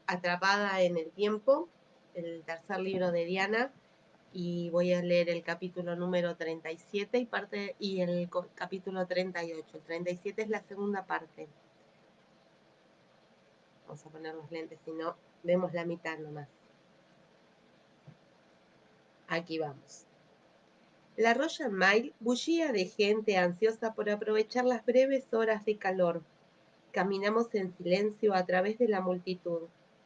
Atrapada en el tiempo, el tercer libro de Diana, y voy a leer el capítulo número 37 y el capítulo 38. El 37 es la segunda parte. Vamos a poner los lentes, si no, vemos la mitad nomás. Aquí vamos. La Royal Mile bullía de gente ansiosa por aprovechar las breves horas de calor. Caminamos en silencio a través de la multitud,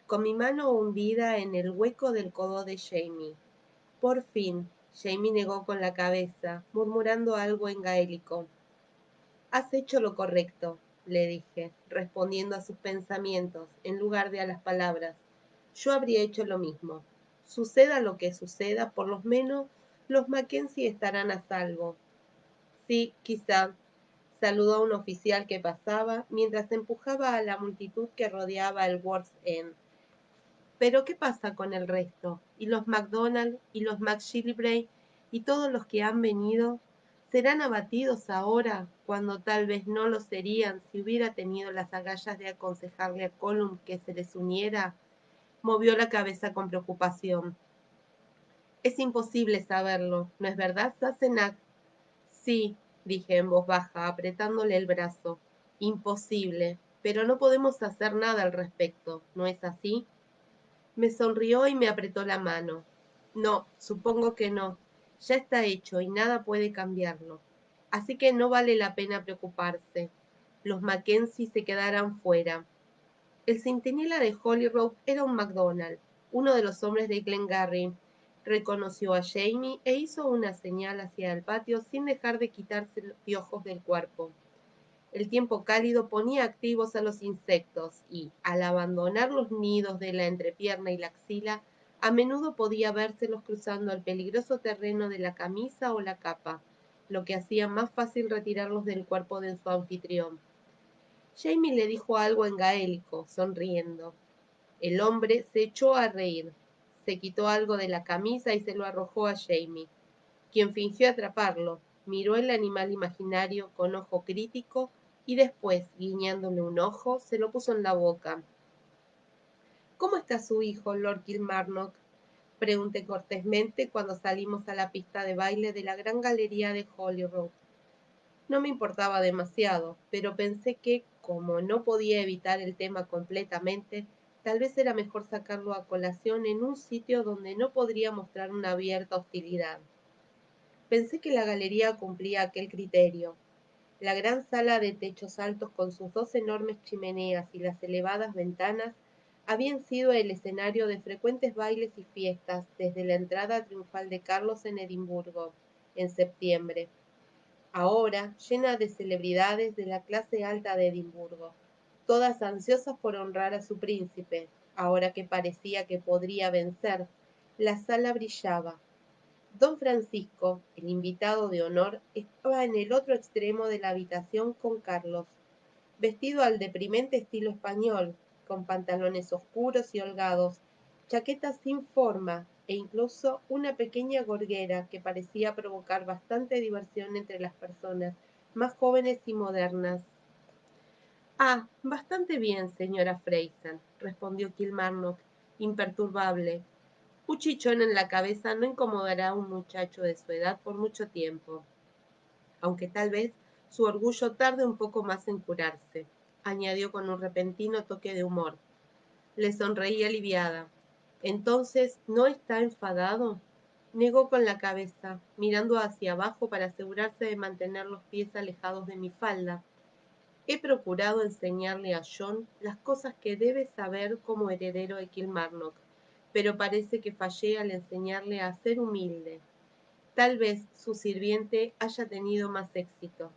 con mi mano hundida en el hueco del codo de Jamie. Por fin, Jamie negó con la cabeza, murmurando algo en gaélico. Has hecho lo correcto, le dije, respondiendo a sus pensamientos en lugar de a las palabras. Yo habría hecho lo mismo. Suceda lo que suceda, por lo menos los Mackenzie estarán a salvo. Sí, quizá, saludó a un oficial que pasaba mientras empujaba a la multitud que rodeaba el World's End. Pero ¿qué pasa con el resto? ¿Y los MacDonald y los McGillivray y todos los que han venido? ¿Serán abatidos ahora cuando tal vez no lo serían si hubiera tenido las agallas de aconsejarle a Colum que se les uniera? Movió la cabeza con preocupación. Es imposible saberlo, ¿no es verdad, Sassenach? Sí, dije en voz baja, apretándole el brazo. Imposible, pero no podemos hacer nada al respecto, ¿no es así? Me sonrió y me apretó la mano. No, supongo que no. Ya está hecho y nada puede cambiarlo. Así que no vale la pena preocuparse. Los Mackenzie se quedarán fuera. El centinela de Holyrood era un MacDonald, uno de los hombres de Glengarry. Reconoció a Jamie e hizo una señal hacia el patio sin dejar de quitarse los piojos del cuerpo. El tiempo cálido ponía activos a los insectos y, al abandonar los nidos de la entrepierna y la axila, a menudo podía vérselos cruzando el peligroso terreno de la camisa o la capa, lo que hacía más fácil retirarlos del cuerpo de su anfitrión. Jamie le dijo algo en gaélico, sonriendo. El hombre se echó a reír, se quitó algo de la camisa y se lo arrojó a Jamie, quien fingió atraparlo, miró el animal imaginario con ojo crítico y después, guiñándole un ojo, se lo puso en la boca. ¿Cómo está su hijo, Lord Kilmarnock? Pregunté cortésmente cuando salimos a la pista de baile de la gran galería de Holyrood. No me importaba demasiado, pero pensé que, como no podía evitar el tema completamente, tal vez era mejor sacarlo a colación en un sitio donde no podría mostrar una abierta hostilidad. Pensé que la galería cumplía aquel criterio. La gran sala de techos altos con sus dos enormes chimeneas y las elevadas ventanas habían sido el escenario de frecuentes bailes y fiestas desde la entrada triunfal de Carlos en Edimburgo, en septiembre. Ahora llena de celebridades de la clase alta de Edimburgo, todas ansiosas por honrar a su príncipe, ahora que parecía que podría vencer, la sala brillaba. Don Francisco, el invitado de honor, estaba en el otro extremo de la habitación con Carlos, vestido al deprimente estilo español, con pantalones oscuros y holgados, chaqueta sin forma e incluso una pequeña gorguera que parecía provocar bastante diversión entre las personas más jóvenes y modernas. Ah, bastante bien, señora Fraser, respondió Kilmarnock, imperturbable. Un chichón en la cabeza no incomodará a un muchacho de su edad por mucho tiempo, aunque tal vez su orgullo tarde un poco más en curarse, añadió con un repentino toque de humor. Le sonreí aliviada. Entonces, ¿no está enfadado? Negó con la cabeza, mirando hacia abajo para asegurarse de mantener los pies alejados de mi falda. He procurado enseñarle a John las cosas que debe saber como heredero de Kilmarnock, pero parece que fallé al enseñarle a ser humilde. Tal vez su sirviente haya tenido más éxito.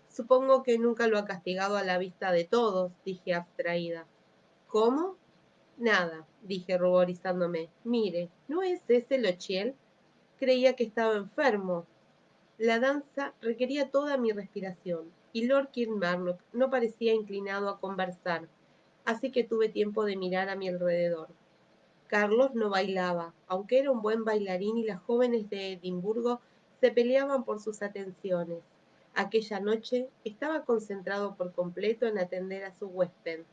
Supongo que nunca lo ha castigado a la vista de todos, dije abstraída. ¿Cómo? Nada, dije ruborizándome. Mire, ¿no es ese Lochiel? Creía que estaba enfermo. La danza requería toda mi respiración, y Lord Kilmarnock no parecía inclinado a conversar, así que tuve tiempo de mirar a mi alrededor. Carlos no bailaba, aunque era un buen bailarín y las jóvenes de Edimburgo se peleaban por sus atenciones. Aquella noche estaba concentrado por completo en atender a su huésped.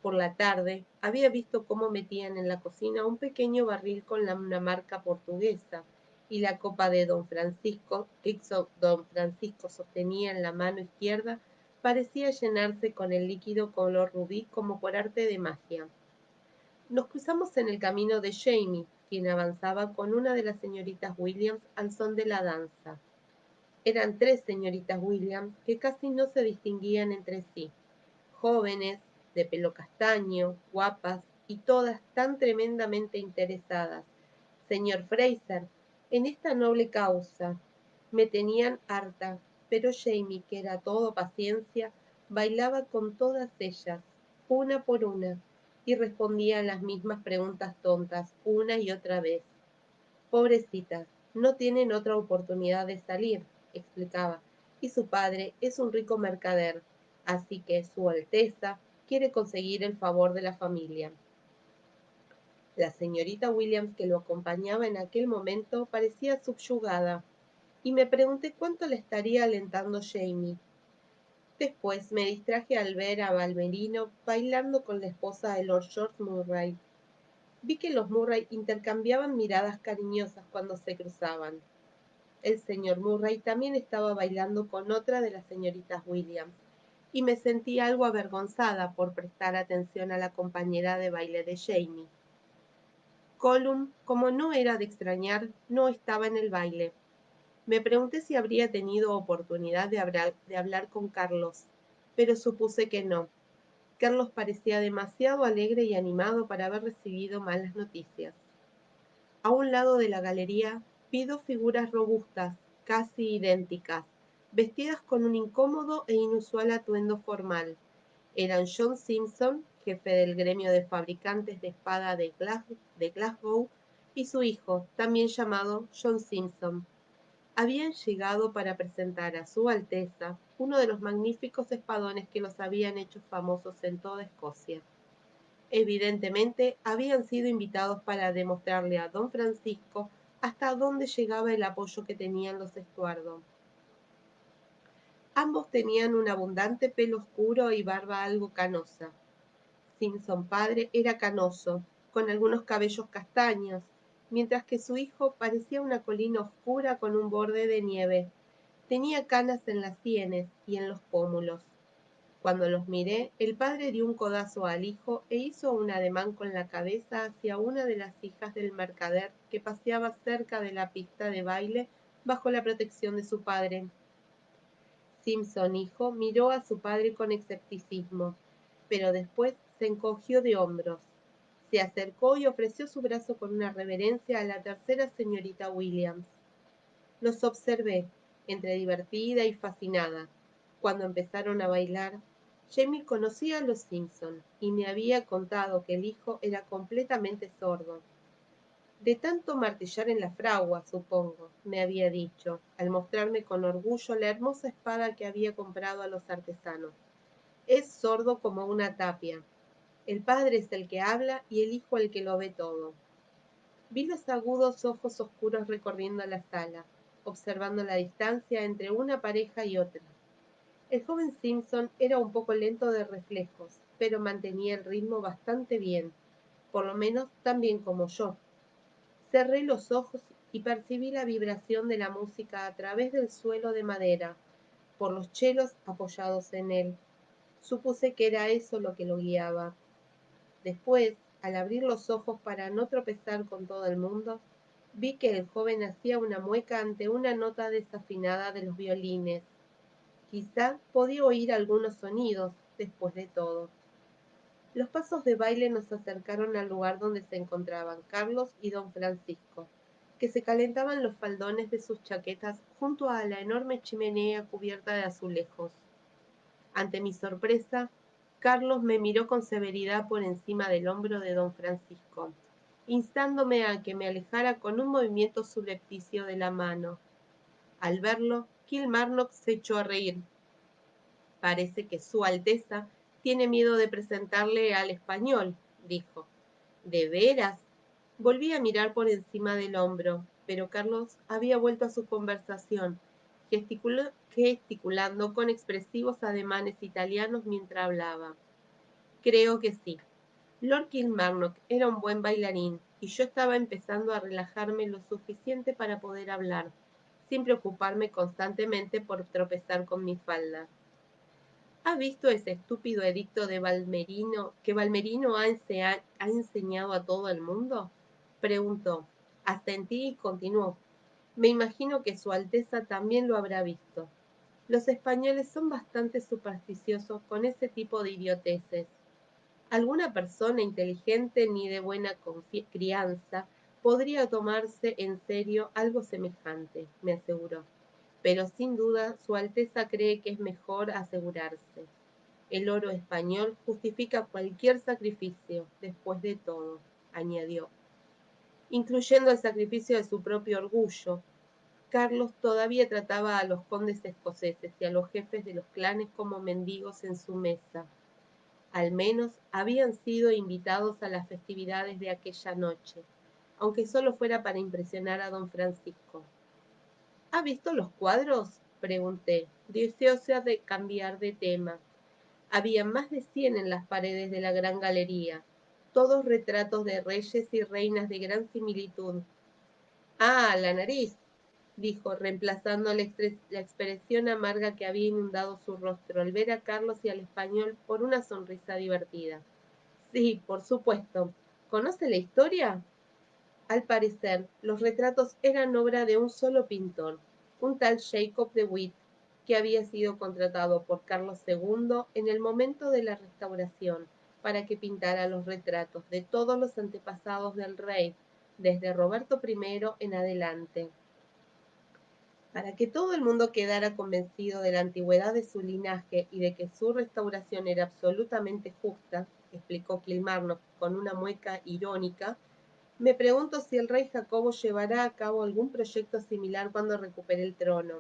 Por la tarde había visto cómo metían en la cocina un pequeño barril con una marca portuguesa y la copa de don Francisco, que don Francisco sostenía en la mano izquierda, parecía llenarse con el líquido color rubí como por arte de magia. Nos cruzamos en el camino de Jamie, quien avanzaba con una de las señoritas Williams al son de la danza. Eran tres señoritas Williams que casi no se distinguían entre sí, jóvenes, de pelo castaño, guapas y todas tan tremendamente interesadas. Señor Fraser, en esta noble causa. Me tenían harta, pero Jamie, que era todo paciencia, bailaba con todas ellas, una por una, y respondía a las mismas preguntas tontas una y otra vez. Pobrecitas, no tienen otra oportunidad de salir, explicaba, y su padre es un rico mercader, así que Su Alteza quiere conseguir el favor de la familia. La señorita Williams, que lo acompañaba en aquel momento, parecía subyugada, y me pregunté cuánto le estaría alentando Jamie. Después me distraje al ver a Balmerino bailando con la esposa de Lord George Murray. Vi que los Murray intercambiaban miradas cariñosas cuando se cruzaban. El señor Murray también estaba bailando con otra de las señoritas Williams, y me sentí algo avergonzada por prestar atención a la compañera de baile de Jamie. Colum, como no era de extrañar, no estaba en el baile. Me pregunté si habría tenido oportunidad de hablar con Carlos, pero supuse que no. Carlos parecía demasiado alegre y animado para haber recibido malas noticias. A un lado de la galería vi dos figuras robustas, casi idénticas, vestidas con un incómodo e inusual atuendo formal. Eran John Simpson, jefe del gremio de fabricantes de espada de Glasgow, y su hijo, también llamado John Simpson. Habían llegado para presentar a Su Alteza uno de los magníficos espadones que los habían hecho famosos en toda Escocia. Evidentemente, habían sido invitados para demostrarle a don Francisco hasta dónde llegaba el apoyo que tenían los Stuardo. Ambos tenían un abundante pelo oscuro y barba algo canosa. Simpson padre era canoso, con algunos cabellos castaños, mientras que su hijo parecía una colina oscura con un borde de nieve. Tenía canas en las sienes y en los pómulos. Cuando los miré, el padre dio un codazo al hijo e hizo un ademán con la cabeza hacia una de las hijas del mercader que paseaba cerca de la pista de baile bajo la protección de su padre. Simpson hijo miró a su padre con escepticismo, pero después se encogió de hombros. Se acercó y ofreció su brazo con una reverencia a la tercera señorita Williams. Los observé, entre divertida y fascinada. Cuando empezaron a bailar, Jamie conocía a los Simpson y me había contado que el hijo era completamente sordo. De tanto martillar en la fragua, supongo, me había dicho, al mostrarme con orgullo la hermosa espada que había comprado a los artesanos. Es sordo como una tapia. El padre es el que habla y el hijo el que lo ve todo. Vi los agudos ojos oscuros recorriendo la sala, observando la distancia entre una pareja y otra. El joven Simpson era un poco lento de reflejos, pero mantenía el ritmo bastante bien, por lo menos tan bien como yo. Cerré los ojos y percibí la vibración de la música a través del suelo de madera, por los chelos apoyados en él. Supuse que era eso lo que lo guiaba. Después, al abrir los ojos para no tropezar con todo el mundo, vi que el joven hacía una mueca ante una nota desafinada de los violines. Quizá podía oír algunos sonidos, después de todo. Los pasos de baile nos acercaron al lugar donde se encontraban Carlos y don Francisco, que se calentaban los faldones de sus chaquetas junto a la enorme chimenea cubierta de azulejos. Ante mi sorpresa, Carlos me miró con severidad por encima del hombro de don Francisco, instándome a que me alejara con un movimiento subrepticio de la mano. Al verlo, Kilmarnock se echó a reír. Parece que Su Alteza tiene miedo de presentarle al español, dijo. ¿De veras? Volví a mirar por encima del hombro, pero Carlos había vuelto a su conversación, gesticulando con expresivos ademanes italianos mientras hablaba. Creo que sí. Lord Kilmarnock era un buen bailarín y yo estaba empezando a relajarme lo suficiente para poder hablar, sin preocuparme constantemente por tropezar con mi falda. ¿Ha visto ese estúpido edicto de Valmerino que Valmerino ha enseñado a todo el mundo? Preguntó. Asentí y continuó. Me imagino que Su Alteza también lo habrá visto. Los españoles son bastante supersticiosos con ese tipo de idioteces. Alguna persona inteligente ni de buena crianza podría tomarse en serio algo semejante, me aseguró. Pero sin duda Su Alteza cree que es mejor asegurarse. El oro español justifica cualquier sacrificio, después de todo, añadió, incluyendo el sacrificio de su propio orgullo. Carlos todavía trataba a los condes escoceses y a los jefes de los clanes como mendigos en su mesa. Al menos habían sido invitados a las festividades de aquella noche, aunque solo fuera para impresionar a don Francisco. ¿Ha visto los cuadros? Pregunté, deseosa de cambiar de tema. Había más de 100 en las paredes de la gran galería, todos retratos de reyes y reinas de gran similitud. Ah, la nariz, dijo, reemplazando la expresión amarga que había inundado su rostro al ver a Carlos y al español por una sonrisa divertida. Sí, por supuesto. ¿Conoce la historia? Al parecer, los retratos eran obra de un solo pintor, un tal Jacob de Witt, que había sido contratado por Carlos II en el momento de la restauración para que pintara los retratos de todos los antepasados del rey, desde Roberto I en adelante. Para que todo el mundo quedara convencido de la antigüedad de su linaje y de que su restauración era absolutamente justa, explicó Kilmarnock con una mueca irónica, me pregunto si el rey Jacobo llevará a cabo algún proyecto similar cuando recupere el trono.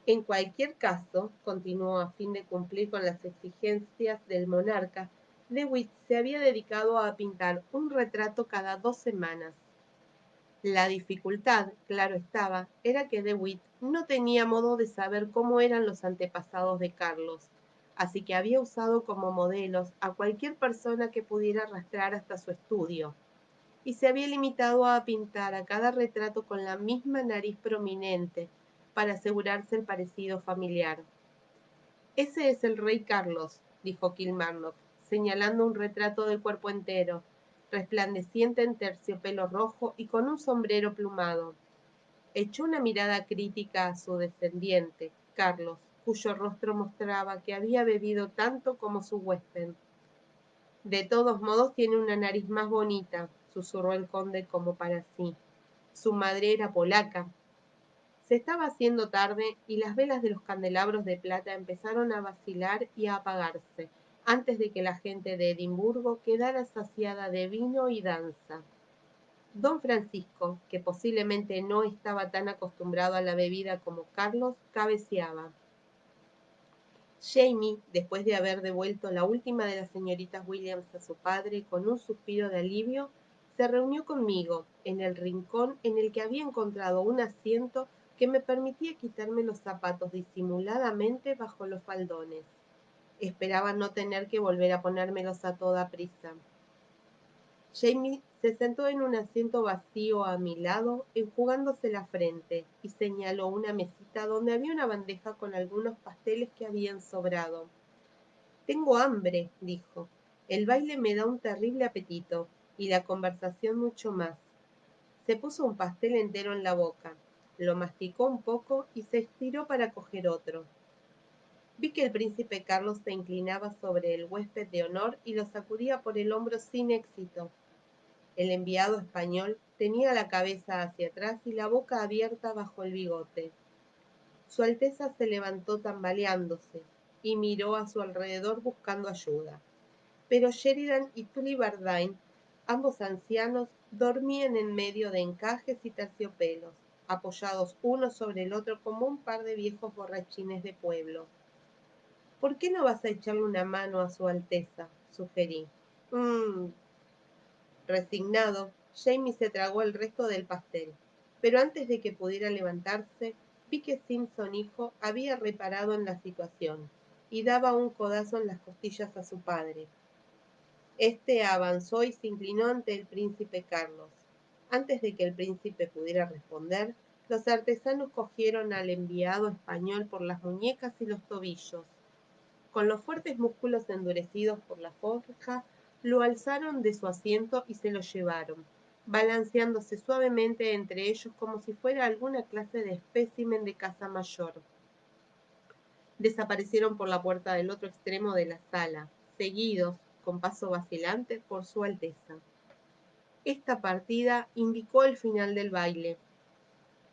En cualquier caso, continuó a fin de cumplir con las exigencias del monarca, DeWitt se había dedicado a pintar un retrato cada 2 semanas. La dificultad, claro estaba, era que DeWitt no tenía modo de saber cómo eran los antepasados de Carlos, así que había usado como modelos a cualquier persona que pudiera arrastrar hasta su estudio, y se había limitado a pintar a cada retrato con la misma nariz prominente para asegurarse el parecido familiar. Ese es el rey Carlos, dijo Kilmarnock, señalando un retrato del cuerpo entero, resplandeciente en terciopelo rojo y con un sombrero plumado. Echó una mirada crítica a su descendiente, Carlos, cuyo rostro mostraba que había bebido tanto como su huésped. De todos modos tiene una nariz más bonita, susurró el conde como para sí. Su madre era polaca. Se estaba haciendo tarde y las velas de los candelabros de plata empezaron a vacilar y a apagarse, antes de que la gente de Edimburgo quedara saciada de vino y danza. Don Francisco, que posiblemente no estaba tan acostumbrado a la bebida como Carlos, cabeceaba. Jamie, después de haber devuelto la última de las señoritas Williams a su padre con un suspiro de alivio, se reunió conmigo en el rincón en el que había encontrado un asiento que me permitía quitarme los zapatos disimuladamente bajo los faldones. Esperaba no tener que volver a ponérmelos a toda prisa. Jamie se sentó en un asiento vacío a mi lado, enjugándose la frente, y señaló una mesita donde había una bandeja con algunos pasteles que habían sobrado. Tengo hambre, dijo. El baile me da un terrible apetito, y la conversación mucho más. Se puso un pastel entero en la boca, lo masticó un poco y se estiró para coger otro. Vi que el príncipe Carlos se inclinaba sobre el huésped de honor y lo sacudía por el hombro sin éxito. El enviado español tenía la cabeza hacia atrás y la boca abierta bajo el bigote. Su Alteza se levantó tambaleándose y miró a su alrededor buscando ayuda. Pero Sheridan y Tullibardine, ambos ancianos, dormían en medio de encajes y terciopelos, apoyados uno sobre el otro como un par de viejos borrachines de pueblo. ¿Por qué no vas a echarle una mano a su Alteza? Sugerí. Resignado, Jamie se tragó el resto del pastel, pero antes de que pudiera levantarse, vi que Simpson hijo había reparado en la situación y daba un codazo en las costillas a su padre. Este avanzó y se inclinó ante el príncipe Carlos. Antes de que el príncipe pudiera responder, los artesanos cogieron al enviado español por las muñecas y los tobillos. Con los fuertes músculos endurecidos por la forja, lo alzaron de su asiento y se lo llevaron, balanceándose suavemente entre ellos como si fuera alguna clase de espécimen de caza mayor. Desaparecieron por la puerta del otro extremo de la sala, seguidos, con paso vacilante, por su Alteza. Esta partida indicó el final del baile.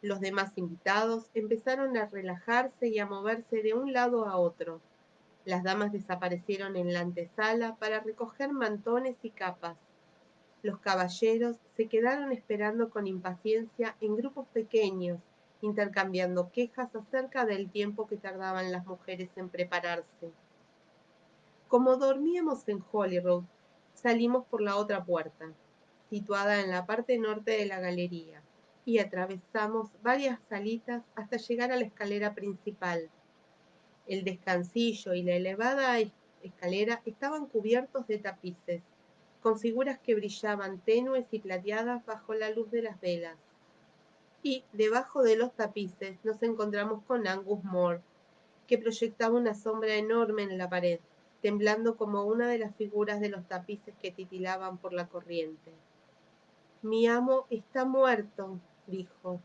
Los demás invitados empezaron a relajarse y a moverse de un lado a otro. Las damas desaparecieron en la antesala para recoger mantones y capas. Los caballeros se quedaron esperando con impaciencia en grupos pequeños, intercambiando quejas acerca del tiempo que tardaban las mujeres en prepararse. Como dormíamos en Holyrood, salimos por la otra puerta, situada en la parte norte de la galería, y atravesamos varias salitas hasta llegar a la escalera principal. El descansillo y la elevada escalera estaban cubiertos de tapices, con figuras que brillaban tenues y plateadas bajo la luz de las velas. Y debajo de los tapices nos encontramos con Angus Moore, que proyectaba una sombra enorme en la pared, temblando como una de las figuras de los tapices que titilaban por la corriente. Mi amo está muerto, dijo.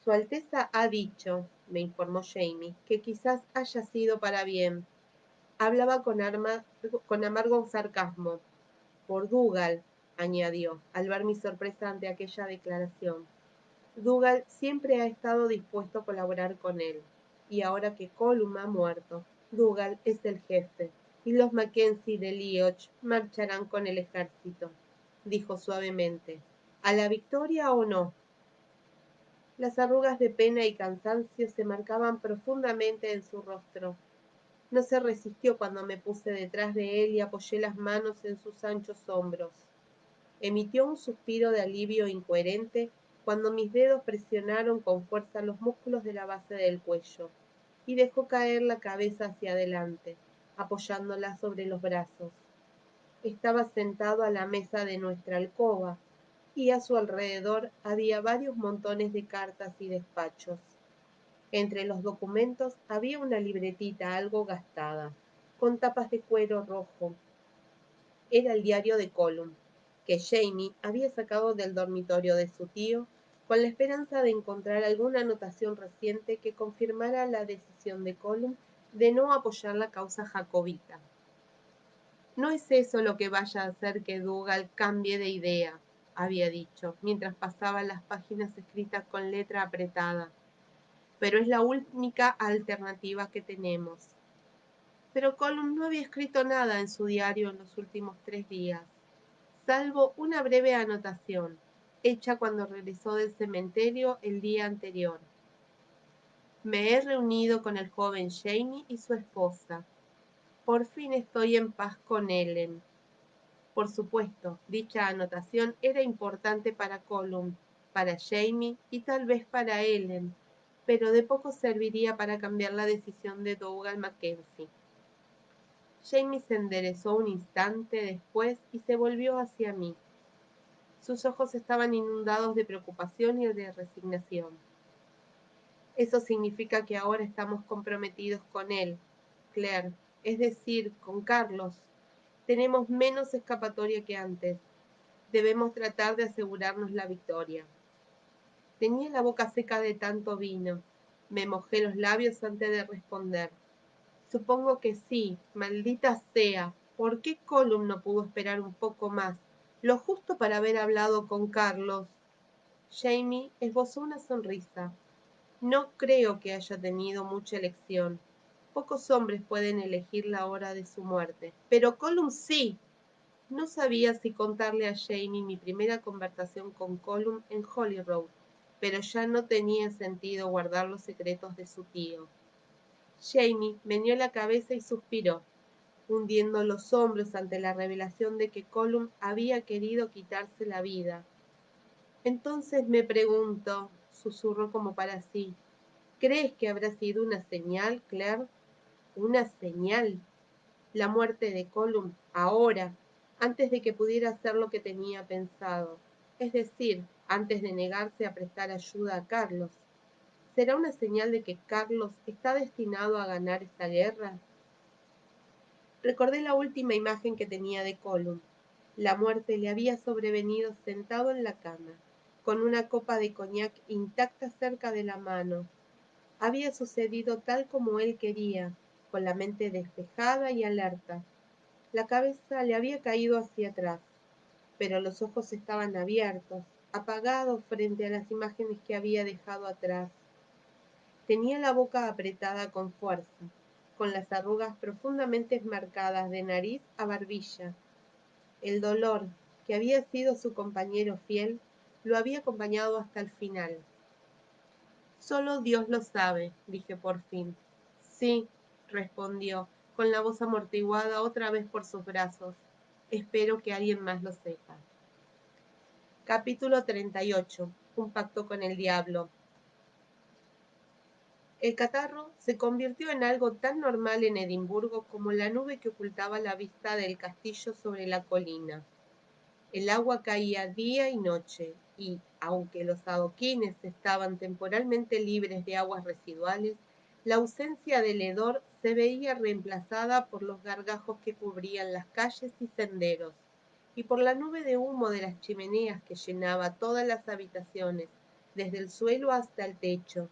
Su Alteza ha dicho, me informó Jamie, que quizás haya sido para bien. Hablaba con amargo sarcasmo. Por Dougal, añadió, al ver mi sorpresa ante aquella declaración. Dougal siempre ha estado dispuesto a colaborar con él, y ahora que Colum ha muerto, Dougal es el jefe, y los Mackenzie de Lioch marcharán con el ejército, dijo suavemente. ¿A la victoria o no? Las arrugas de pena y cansancio se marcaban profundamente en su rostro. No se resistió cuando me puse detrás de él y apoyé las manos en sus anchos hombros. Emitió un suspiro de alivio incoherente cuando mis dedos presionaron con fuerza los músculos de la base del cuello, y dejó caer la cabeza hacia adelante, apoyándola sobre los brazos. Estaba sentado a la mesa de nuestra alcoba, y a su alrededor había varios montones de cartas y despachos. Entre los documentos había una libretita algo gastada, con tapas de cuero rojo. Era el diario de Colum, que Jamie había sacado del dormitorio de su tío, con la esperanza de encontrar alguna anotación reciente que confirmara la decisión de Colum de no apoyar la causa jacobita. No es eso lo que vaya a hacer que Dougal cambie de idea, había dicho, mientras pasaba las páginas escritas con letra apretada, pero es la única alternativa que tenemos. Pero Colum no había escrito nada en su diario en los últimos 3 días, salvo una breve anotación, hecha cuando regresó del cementerio el día anterior. Me he reunido con el joven Jamie y su esposa. Por fin estoy en paz con Ellen. Por supuesto, dicha anotación era importante para Colum, para Jamie y tal vez para Ellen, pero de poco serviría para cambiar la decisión de Dougal Mackenzie. Jamie se enderezó un instante después y se volvió hacia mí. Sus ojos estaban inundados de preocupación y de resignación. Eso significa que ahora estamos comprometidos con él, Claire, es decir, con Carlos. Tenemos menos escapatoria que antes. Debemos tratar de asegurarnos la victoria. Tenía la boca seca de tanto vino. Me mojé los labios antes de responder. Supongo que sí, maldita sea. ¿Por qué Colum no pudo esperar un poco más? Lo justo para haber hablado con Carlos. Jamie esbozó una sonrisa. No creo que haya tenido mucha elección. Pocos hombres pueden elegir la hora de su muerte. Pero Colum sí. No sabía si contarle a Jamie mi primera conversación con Colum en Holyrood, pero ya no tenía sentido guardar los secretos de su tío. Jamie meneó la cabeza y suspiró, hundiendo los hombros ante la revelación de que Colum había querido quitarse la vida. Entonces me pregunto, susurró como para sí, ¿crees que habrá sido una señal, Claire? Una señal. La muerte de Colum, ahora. antes de que pudiera hacer lo que tenía pensado, es decir, antes de negarse a prestar ayuda a Carlos. ¿Será una señal de que Carlos está destinado a ganar esta guerra? Recordé la última imagen que tenía de Colum. La muerte le había sobrevenido sentado en la cama, con una copa de coñac intacta cerca de la mano. Había sucedido tal como él quería, con la mente despejada y alerta. La cabeza le había caído hacia atrás, pero los ojos estaban abiertos, apagados frente a las imágenes que había dejado atrás. Tenía la boca apretada con fuerza, con las arrugas profundamente marcadas de nariz a barbilla. El dolor, que había sido su compañero fiel, lo había acompañado hasta el final. Solo Dios lo sabe, dije por fin. Sí, respondió, con la voz amortiguada otra vez por sus brazos. Espero que alguien más lo sepa. Capítulo 38. Un pacto con el diablo. El catarro se convirtió en algo tan normal en Edimburgo como la nube que ocultaba la vista del castillo sobre la colina. El agua caía día y noche, y, aunque los adoquines estaban temporalmente libres de aguas residuales, la ausencia del hedor se veía reemplazada por los gargajos que cubrían las calles y senderos, y por la nube de humo de las chimeneas que llenaba todas las habitaciones, desde el suelo hasta el techo.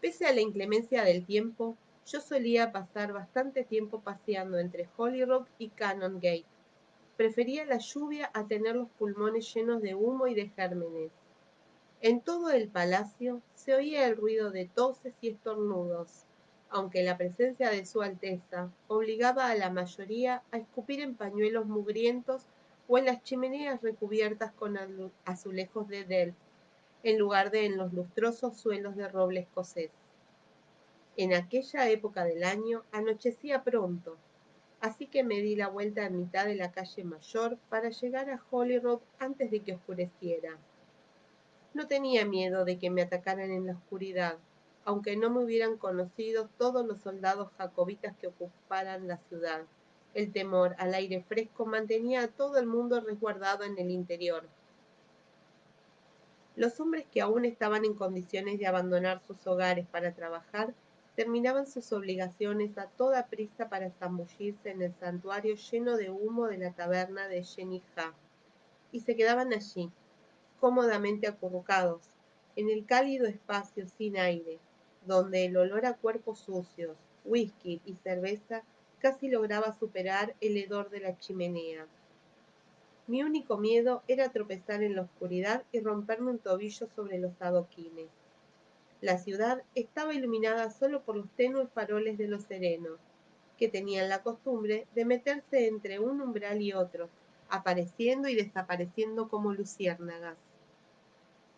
Pese a la inclemencia del tiempo, yo solía pasar bastante tiempo paseando entre Holyrood y Canongate. Prefería la lluvia a tener los pulmones llenos de humo y de gérmenes. En todo el palacio se oía el ruido de toses y estornudos, aunque la presencia de Su Alteza obligaba a la mayoría a escupir en pañuelos mugrientos o en las chimeneas recubiertas con azulejos de Delft, en lugar de en los lustrosos suelos de roble escocés. En aquella época del año anochecía pronto, así que me di la vuelta en mitad de la calle mayor para llegar a Holyrood antes de que oscureciera. No tenía miedo de que me atacaran en la oscuridad, aunque no me hubieran conocido todos los soldados jacobitas que ocuparan la ciudad. El temor al aire fresco mantenía a todo el mundo resguardado en el interior. Los hombres que aún estaban en condiciones de abandonar sus hogares para trabajar terminaban sus obligaciones a toda prisa para zambullirse en el santuario lleno de humo de la taberna de Jenny Ha, y se quedaban allí, cómodamente acurrucados, en el cálido espacio sin aire, donde el olor a cuerpos sucios, whisky y cerveza casi lograba superar el hedor de la chimenea. Mi único miedo era tropezar en la oscuridad y romperme un tobillo sobre los adoquines. La ciudad estaba iluminada solo por los tenues faroles de los serenos, que tenían la costumbre de meterse entre un umbral y otro, apareciendo y desapareciendo como luciérnagas.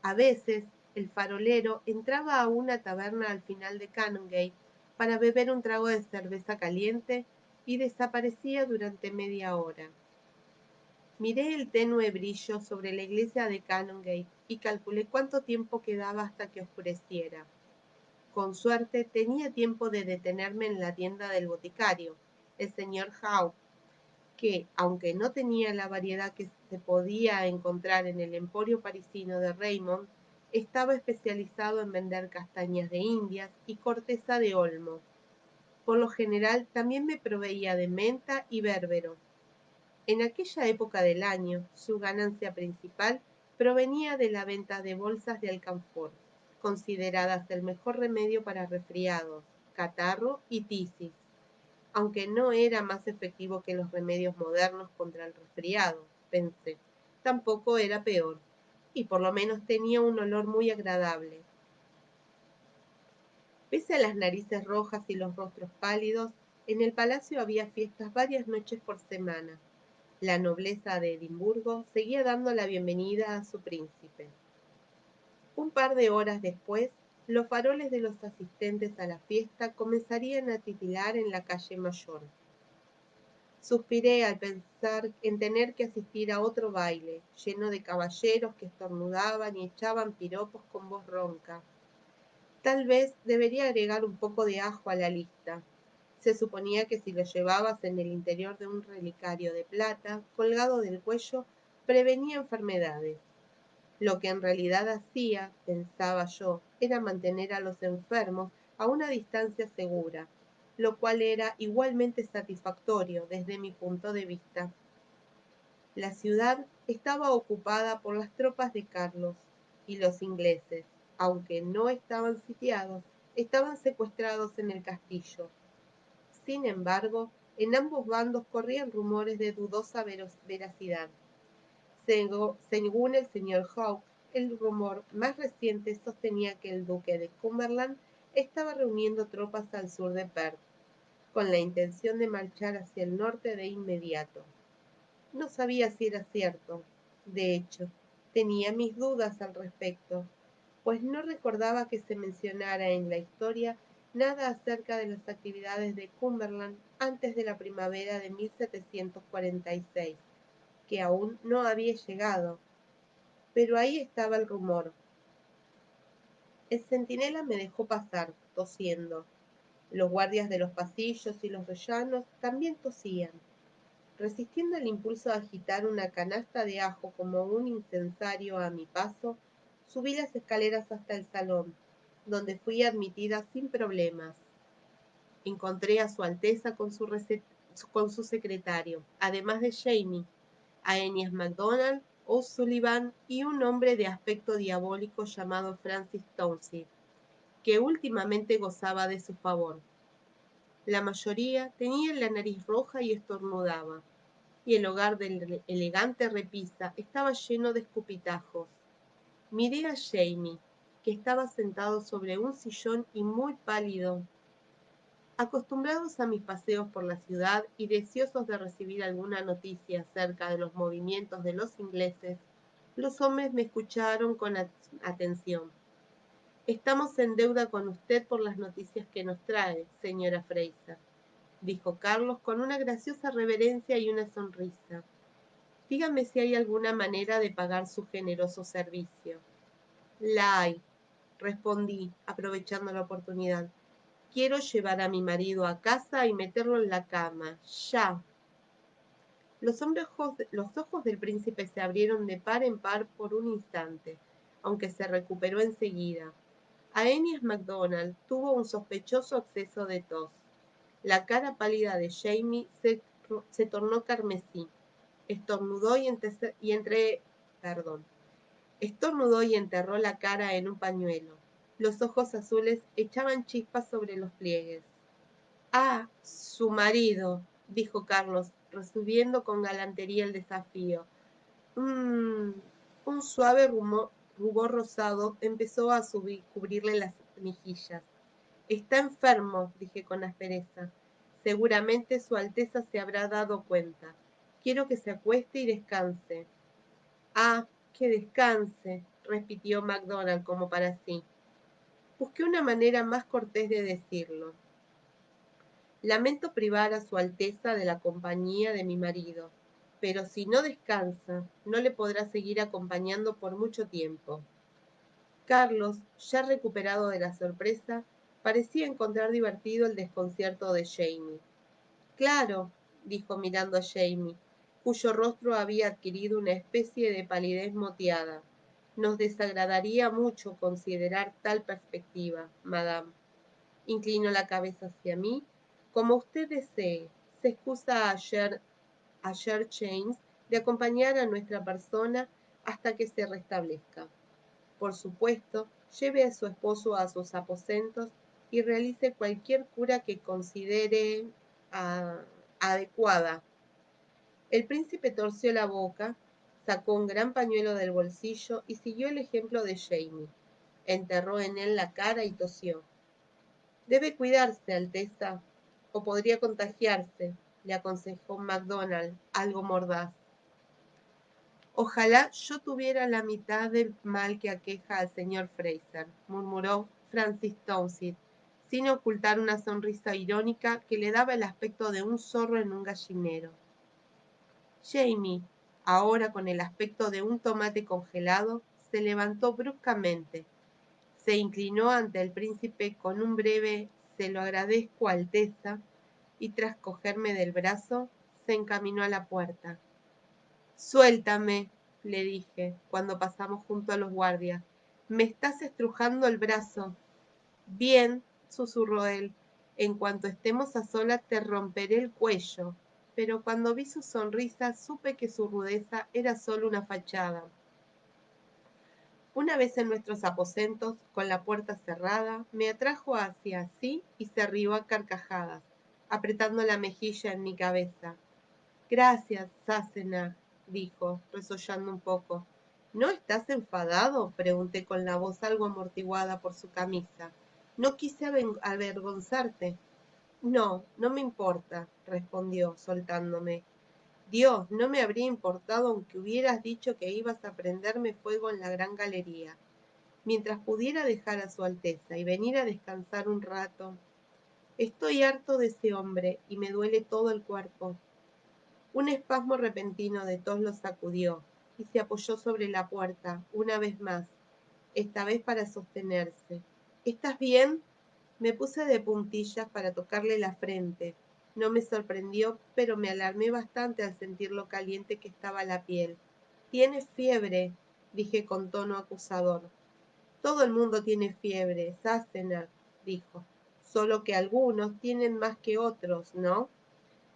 A veces, el farolero entraba a una taberna al final de Canongate para beber un trago de cerveza caliente y desaparecía durante media hora. Miré el tenue brillo sobre la iglesia de Canongate y calculé cuánto tiempo quedaba hasta que oscureciera. Con suerte tenía tiempo de detenerme en la tienda del boticario, el señor Howe, que, aunque no tenía la variedad que se podía encontrar en el emporio parisino de Raymond, estaba especializado en vender castañas de Indias y corteza de olmo. Por lo general también me proveía de menta y berbero. En aquella época del año, su ganancia principal provenía de la venta de bolsas de alcanfor, consideradas el mejor remedio para resfriados, catarro y tisis, aunque no era más efectivo que los remedios modernos contra el resfriado, pensé. Tampoco era peor, y por lo menos tenía un olor muy agradable. Pese a las narices rojas y los rostros pálidos, en el palacio había fiestas varias noches por semana. La nobleza de Edimburgo seguía dando la bienvenida a su príncipe. Un par de horas después, los faroles de los asistentes a la fiesta comenzarían a titilar en la calle mayor. Suspiré al pensar en tener que asistir a otro baile, lleno de caballeros que estornudaban y echaban piropos con voz ronca. Tal vez debería agregar un poco de ajo a la lista. Se suponía que si lo llevabas en el interior de un relicario de plata, colgado del cuello, prevenía enfermedades. Lo que en realidad hacía, pensaba yo, era mantener a los enfermos a una distancia segura, lo cual era igualmente satisfactorio desde mi punto de vista. La ciudad estaba ocupada por las tropas de Carlos, y los ingleses, aunque no estaban sitiados, estaban secuestrados en el castillo. Sin embargo, en ambos bandos corrían rumores de dudosa veracidad. Según el señor Hawke, el rumor más reciente sostenía que el duque de Cumberland estaba reuniendo tropas al sur de Perth, con la intención de marchar hacia el norte de inmediato. No sabía si era cierto. De hecho, tenía mis dudas al respecto, pues no recordaba que se mencionara en la historia nada acerca de las actividades de Cumberland antes de la primavera de 1746, que aún no había llegado. Pero ahí estaba el rumor. El centinela me dejó pasar, tosiendo. Los guardias de los pasillos y los rellanos también tosían. Resistiendo el impulso de agitar una canasta de ajo como un incensario a mi paso, subí las escaleras hasta el salón, donde fui admitida sin problemas. Encontré a Su Alteza con su secretario, además de Jamie, a Ennias MacDonald, O'Sullivan y un hombre de aspecto diabólico llamado Francis Townshend, que últimamente gozaba de su favor. La mayoría tenía la nariz roja y estornudaba, y el hogar del elegante repisa estaba lleno de escupitajos. Miré a Jamie, que estaba sentado sobre un sillón y muy pálido. Acostumbrados a mis paseos por la ciudad y deseosos de recibir alguna noticia acerca de los movimientos de los ingleses, los hombres me escucharon con atención. Estamos en deuda con usted por las noticias que nos trae, señora Fraser, dijo Carlos con una graciosa reverencia y una sonrisa. Dígame si hay alguna manera de pagar su generoso servicio. La hay, respondí, aprovechando la oportunidad. Quiero llevar a mi marido a casa y meterlo en la cama, ya. Los ojos del príncipe se abrieron de par en par por un instante, aunque se recuperó enseguida. Aeneas MacDonald tuvo un sospechoso acceso de tos. La cara pálida de Jamie se tornó carmesí. Estornudó Estornudó y enterró la cara en un pañuelo. Los ojos azules echaban chispas sobre los pliegues. Ah, su marido, dijo Carlos, recibiendo con galantería el desafío. Un suave rubor rosado empezó a cubrirle las mejillas. Está enfermo, dije con aspereza. Seguramente Su Alteza se habrá dado cuenta. Quiero que se acueste y descanse. Ah, que descanse, repitió MacDonald como para sí. Busqué una manera más cortés de decirlo. Lamento privar a Su Alteza de la compañía de mi marido, pero si no descansa, no le podrá seguir acompañando por mucho tiempo. Carlos, ya recuperado de la sorpresa, parecía encontrar divertido el desconcierto de Jamie. Claro, dijo mirando a Jamie, cuyo rostro había adquirido una especie de palidez moteada. Nos desagradaría mucho considerar tal perspectiva, madame. Inclinó la cabeza hacia mí. Como usted desee, se excusa a Sir James de acompañar a nuestra persona hasta que se restablezca. Por supuesto, lleve a su esposo a sus aposentos y realice cualquier cura que considere adecuada. El príncipe torció la boca, sacó un gran pañuelo del bolsillo y siguió el ejemplo de Jamie. Enterró en él la cara y tosió. Debe cuidarse, Alteza, o podría contagiarse, le aconsejó MacDonald, algo mordaz. Ojalá yo tuviera la mitad del mal que aqueja al señor Fraser, murmuró Francis Townshend, sin ocultar una sonrisa irónica que le daba el aspecto de un zorro en un gallinero. Jamie, ahora con el aspecto de un tomate congelado, se levantó bruscamente. Se inclinó ante el príncipe con un breve «Se lo agradezco, Alteza», y tras cogerme del brazo, se encaminó a la puerta. Suéltame, le dije, cuando pasamos junto a los guardias. Me estás estrujando el brazo. Bien, susurró él. En cuanto estemos a solas te romperé el cuello. Pero cuando vi su sonrisa supe que su rudeza era solo una fachada. Una vez en nuestros aposentos, con la puerta cerrada, me atrajo hacia sí y se rió a carcajadas, apretando la mejilla en mi cabeza. Gracias, Sassenach, dijo, resollando un poco. ¿No estás enfadado? Pregunté con la voz algo amortiguada por su camisa. No quise avergonzarte. No, no me importa, respondió, soltándome. Dios, no me habría importado aunque hubieras dicho que ibas a prenderme fuego en la gran galería. Mientras pudiera dejar a su Alteza y venir a descansar un rato. Estoy harto de ese hombre y me duele todo el cuerpo. Un espasmo repentino de tos lo sacudió y se apoyó sobre la puerta una vez más, esta vez para sostenerse. ¿Estás bien? Me puse de puntillas para tocarle la frente. No me sorprendió, pero me alarmé bastante al sentir lo caliente que estaba la piel. Tienes fiebre, dije con tono acusador. Todo el mundo tiene fiebre, Sassenach, dijo. Solo que algunos tienen más que otros, ¿no?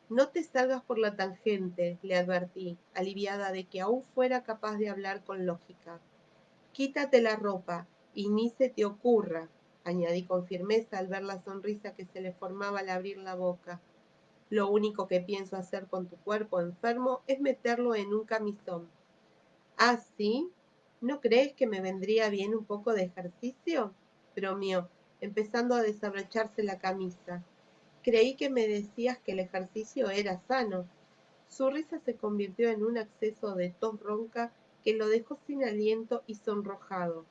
No te salgas por la tangente, le advertí, aliviada de que aún fuera capaz de hablar con lógica. Quítate la ropa y ni se te ocurra, añadí con firmeza al ver la sonrisa que se le formaba al abrir la boca. Lo único que pienso hacer con tu cuerpo enfermo es meterlo en un camisón. ¿Ah, sí? ¿No crees que me vendría bien un poco de ejercicio? Bromeó, empezando a desabrocharse la camisa. Creí que me decías que el ejercicio era sano. Su risa se convirtió en un acceso de tos ronca que lo dejó sin aliento y sonrojado.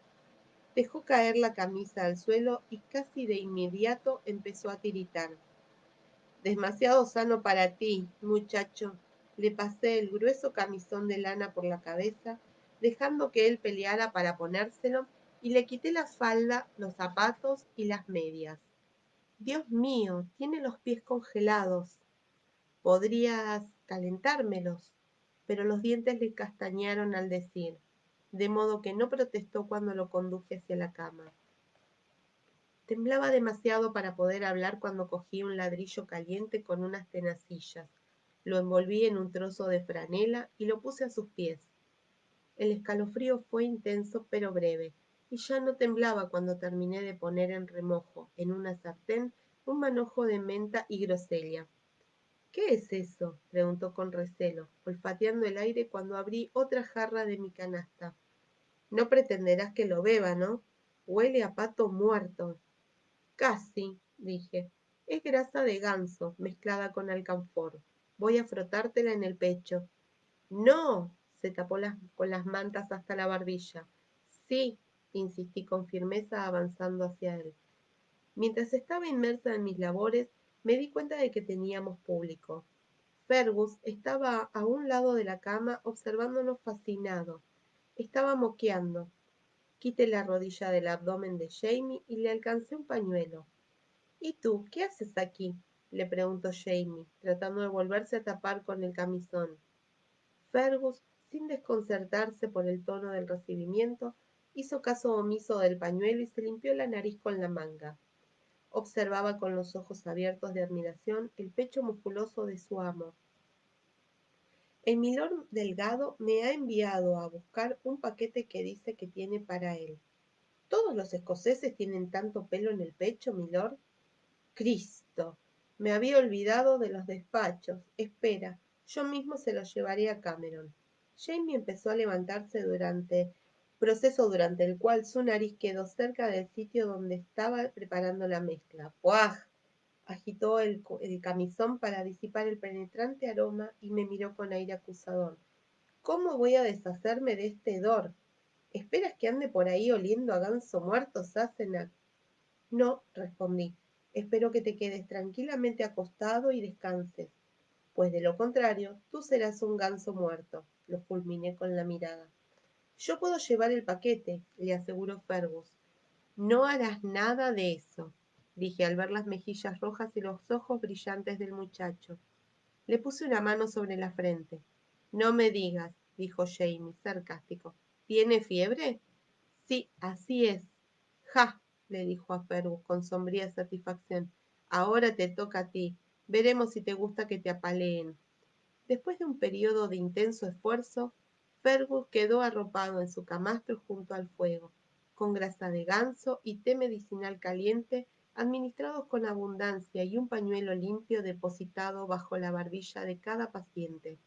Dejó caer la camisa al suelo y casi de inmediato empezó a tiritar. Demasiado sano para ti, muchacho. Le pasé el grueso camisón de lana por la cabeza, dejando que él peleara para ponérselo, y le quité la falda, los zapatos y las medias. Dios mío, tiene los pies congelados. Podrías calentármelos. Pero los dientes le castañaron al decir, de modo que no protestó cuando lo conduje hacia la cama. Temblaba demasiado para poder hablar cuando cogí un ladrillo caliente con unas tenacillas, lo envolví en un trozo de franela y lo puse a sus pies. El escalofrío fue intenso pero breve, y ya no temblaba cuando terminé de poner en remojo, en una sartén, un manojo de menta y grosella. ¿Qué es eso? Preguntó con recelo, olfateando el aire cuando abrí otra jarra de mi canasta. No pretenderás que lo beba, ¿no? Huele a pato muerto. Casi, dije. Es grasa de ganso, mezclada con alcanfor. Voy a frotártela en el pecho. No, se tapó con las mantas hasta la barbilla. Sí, insistí con firmeza avanzando hacia él. Mientras estaba inmersa en mis labores, me di cuenta de que teníamos público. Fergus estaba a un lado de la cama observándonos fascinado. Estaba moqueando. Quité la rodilla del abdomen de Jamie y le alcancé un pañuelo. ¿Y tú, qué haces aquí? Le preguntó Jamie, tratando de volverse a tapar con el camisón. Fergus, sin desconcertarse por el tono del recibimiento, hizo caso omiso del pañuelo y se limpió la nariz con la manga. Observaba con los ojos abiertos de admiración el pecho musculoso de su amo. El milord Delgado me ha enviado a buscar un paquete que dice que tiene para él. ¿Todos los escoceses tienen tanto pelo en el pecho, milord? Cristo, me había olvidado de los despachos. Espera, yo mismo se los llevaré a Cameron. Jamie empezó a levantarse proceso durante el cual su nariz quedó cerca del sitio donde estaba preparando la mezcla. ¡Puaj! Agitó el camisón para disipar el penetrante aroma y me miró con aire acusador. ¿Cómo voy a deshacerme de este hedor? ¿Esperas que ande por ahí oliendo a ganso muerto, Sassenach? No, respondí. Espero que te quedes tranquilamente acostado y descanses, pues de lo contrario, tú serás un ganso muerto. Lo fulminé con la mirada. Yo puedo llevar el paquete, le aseguró Fergus. No harás nada de eso. dije al ver las mejillas rojas y los ojos brillantes del muchacho. Le puse una mano sobre la frente. No me digas, dijo Jamie, sarcástico. ¿Tiene fiebre? Sí, así es. Ja, le dijo a Fergus con sombría satisfacción. Ahora te toca a ti. Veremos si te gusta que te apaleen. Después de un periodo de intenso esfuerzo, Fergus quedó arropado en su camastro junto al fuego, con grasa de ganso y té medicinal caliente administrados con abundancia y un pañuelo limpio depositado bajo la barbilla de cada paciente.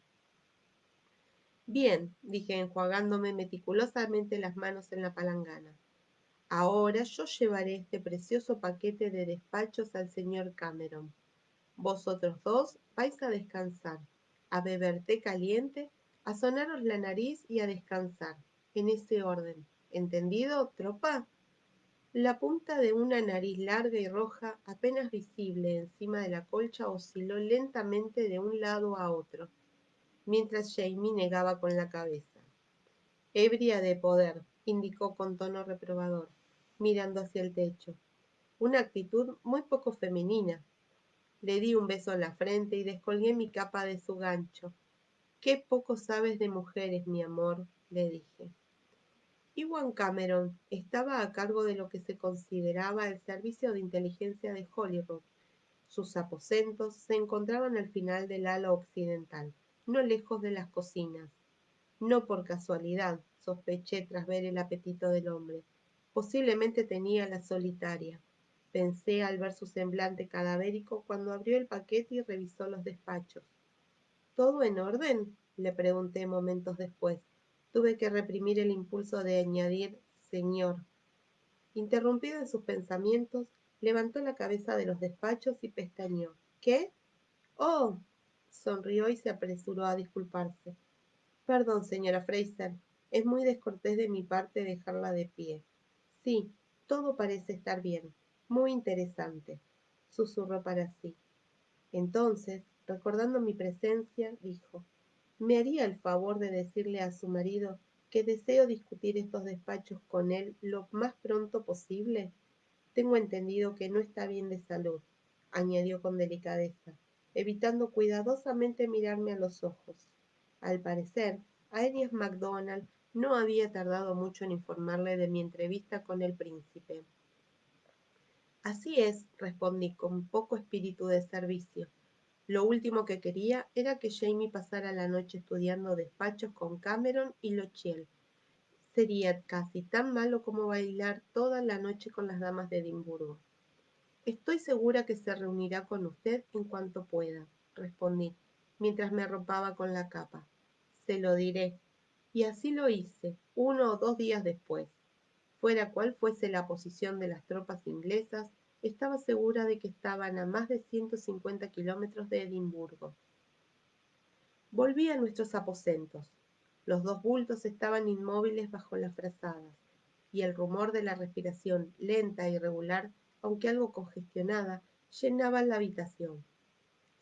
Bien, dije enjuagándome meticulosamente las manos en la palangana. Ahora yo llevaré este precioso paquete de despachos al señor Cameron. Vosotros dos vais a descansar, a beber té caliente, a sonaros la nariz y a descansar, en ese orden. ¿Entendido, tropa? La punta de una nariz larga y roja, apenas visible encima de la colcha, osciló lentamente de un lado a otro, mientras Jamie negaba con la cabeza. Ebria de poder, indicó con tono reprobador, mirando hacia el techo. Una actitud muy poco femenina. Le di un beso en la frente y descolgué mi capa de su gancho. Qué poco sabes de mujeres, mi amor, le dije. Iwan Cameron estaba a cargo de lo que se consideraba el servicio de inteligencia de Holyrood. Sus aposentos se encontraban al final del ala occidental, no lejos de las cocinas. No por casualidad, sospeché tras ver el apetito del hombre. Posiblemente tenía la solitaria. Pensé al ver su semblante cadavérico cuando abrió el paquete y revisó los despachos. ¿Todo en orden? Le pregunté momentos después. Tuve que reprimir el impulso de añadir señor. Interrumpido en sus pensamientos, levantó la cabeza de los despachos y pestañeó. ¿Qué? Oh. Sonrió y se apresuró a disculparse. Perdón, señora Fraser, es muy descortés de mi parte dejarla de pie. Sí, todo parece estar bien. Muy interesante, susurró para sí. Entonces, recordando mi presencia, dijo, ¿me haría el favor de decirle a su marido que deseo discutir estos despachos con él lo más pronto posible? Tengo entendido que no está bien de salud, añadió con delicadeza, evitando cuidadosamente mirarme a los ojos. Al parecer, Arias MacDonald no había tardado mucho en informarle de mi entrevista con el príncipe. Así es, respondí con poco espíritu de servicio. Lo último que quería era que Jamie pasara la noche estudiando despachos con Cameron y Lochiel. Sería casi tan malo como bailar toda la noche con las damas de Edimburgo. Estoy segura que se reunirá con usted en cuanto pueda, respondí, mientras me arropaba con la capa. Se lo diré. Y así lo hice, 1 o 2 días después. Fuera cual fuese la posición de las tropas inglesas, estaba segura de que estaban a más de 150 kilómetros de Edimburgo. Volví a nuestros aposentos. Los dos bultos estaban inmóviles bajo las frazadas, y el rumor de la respiración, lenta e irregular, aunque algo congestionada, llenaba la habitación.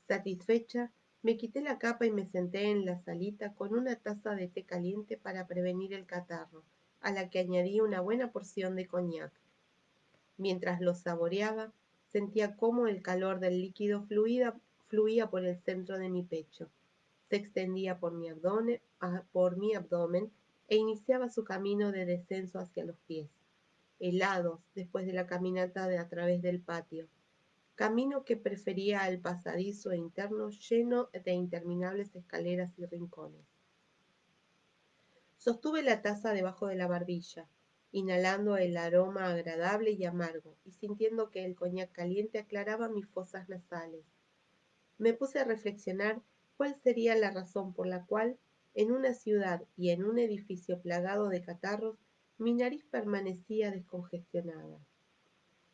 Satisfecha, me quité la capa y me senté en la salita con una taza de té caliente para prevenir el catarro, a la que añadí una buena porción de coñac. Mientras lo saboreaba, sentía cómo el calor del líquido fluía por el centro de mi pecho, se extendía por mi abdomen e iniciaba su camino de descenso hacia los pies, helados después de la caminata de a través del patio, camino que prefería al pasadizo interno lleno de interminables escaleras y rincones. Sostuve la taza debajo de la barbilla, inhalando el aroma agradable y amargo, y sintiendo que el coñac caliente aclaraba mis fosas nasales. Me puse a reflexionar cuál sería la razón por la cual, en una ciudad y en un edificio plagado de catarros, mi nariz permanecía descongestionada.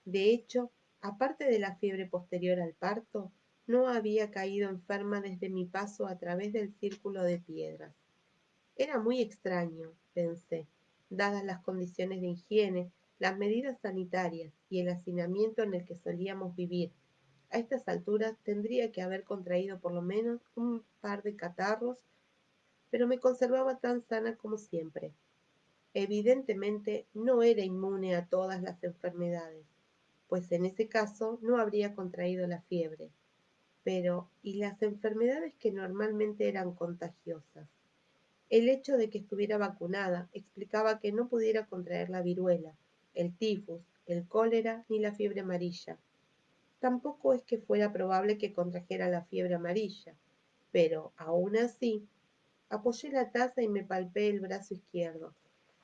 De hecho, aparte de la fiebre posterior al parto, no había caído enferma desde mi paso a través del círculo de piedras. Era muy extraño, pensé, dadas las condiciones de higiene, las medidas sanitarias y el hacinamiento en el que solíamos vivir. A estas alturas tendría que haber contraído por lo menos un par de catarros, pero me conservaba tan sana como siempre. Evidentemente no era inmune a todas las enfermedades. pues en ese caso no habría contraído la fiebre. Pero, ¿y las enfermedades que normalmente eran contagiosas? El hecho de que estuviera vacunada explicaba que no pudiera contraer la viruela, el tifus, el cólera ni la fiebre amarilla. Tampoco es que fuera probable que contrajera la fiebre amarilla, pero, aún así, apoyé la taza y me palpé el brazo izquierdo.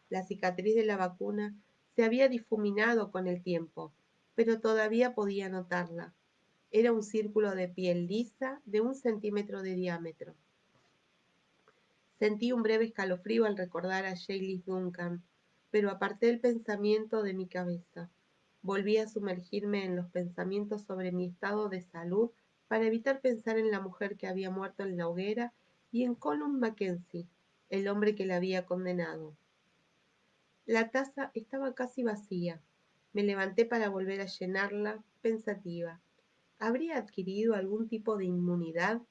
La cicatriz de la vacuna se había difuminado con el tiempo, pero todavía podía notarla. Era un círculo de piel lisa de 1 centímetro de diámetro. Sentí un breve escalofrío al recordar a Jaylis Duncan, pero aparté el pensamiento de mi cabeza. Volví a sumergirme en los pensamientos sobre mi estado de salud para evitar pensar en la mujer que había muerto en la hoguera y en Colum Mackenzie, el hombre que la había condenado. La taza estaba casi vacía. Me levanté para volver a llenarla, pensativa. ¿Habría adquirido algún tipo de inmunidad?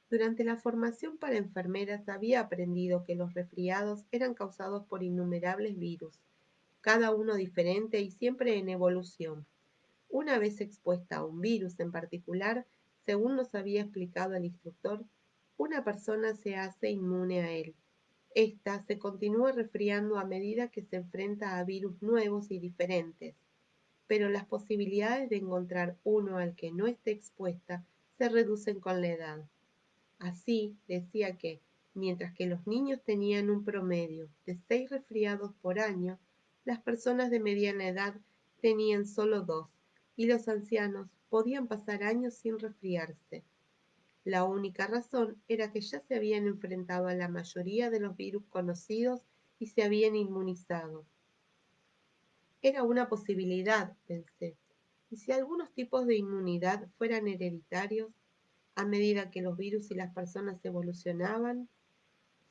Durante la formación para enfermeras había aprendido que los resfriados eran causados por innumerables virus, cada uno diferente y siempre en evolución. Una vez expuesta a un virus en particular, según nos había explicado el instructor, una persona se hace inmune a él. Esta se continúa resfriando a medida que se enfrenta a virus nuevos y diferentes, pero las posibilidades de encontrar uno al que no esté expuesta se reducen con la edad. Así, decía que, mientras que los niños tenían un promedio de 6 resfriados por año, las personas de mediana edad tenían solo 2 y los ancianos podían pasar años sin resfriarse. La única razón era que ya se habían enfrentado a la mayoría de los virus conocidos y se habían inmunizado. Era una posibilidad, pensé. ¿Y si algunos tipos de inmunidad fueran hereditarios a medida que los virus y las personas evolucionaban?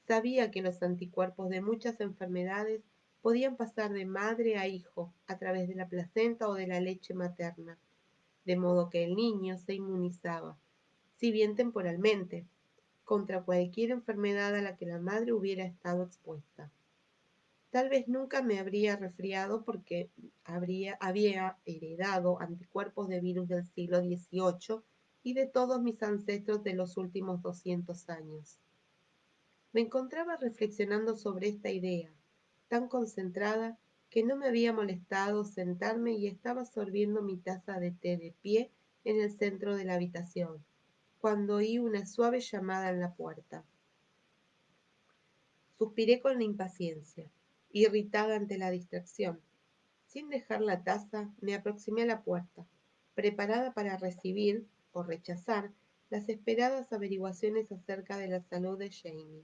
Sabía que los anticuerpos de muchas enfermedades podían pasar de madre a hijo a través de la placenta o de la leche materna, de modo que el niño se inmunizaba, si bien temporalmente, contra cualquier enfermedad a la que la madre hubiera estado expuesta. Tal vez nunca me habría resfriado porque había heredado anticuerpos de virus del siglo XVIII y de todos mis ancestros de los últimos 200 años. Me encontraba reflexionando sobre esta idea, tan concentrada que no me había molestado sentarme y estaba sorbiendo mi taza de té de pie en el centro de la habitación, cuando oí una suave llamada en la puerta. Suspiré con impaciencia, irritada ante la distracción. Sin dejar la taza, me aproximé a la puerta, preparada para recibir o rechazar las esperadas averiguaciones acerca de la salud de Jamie.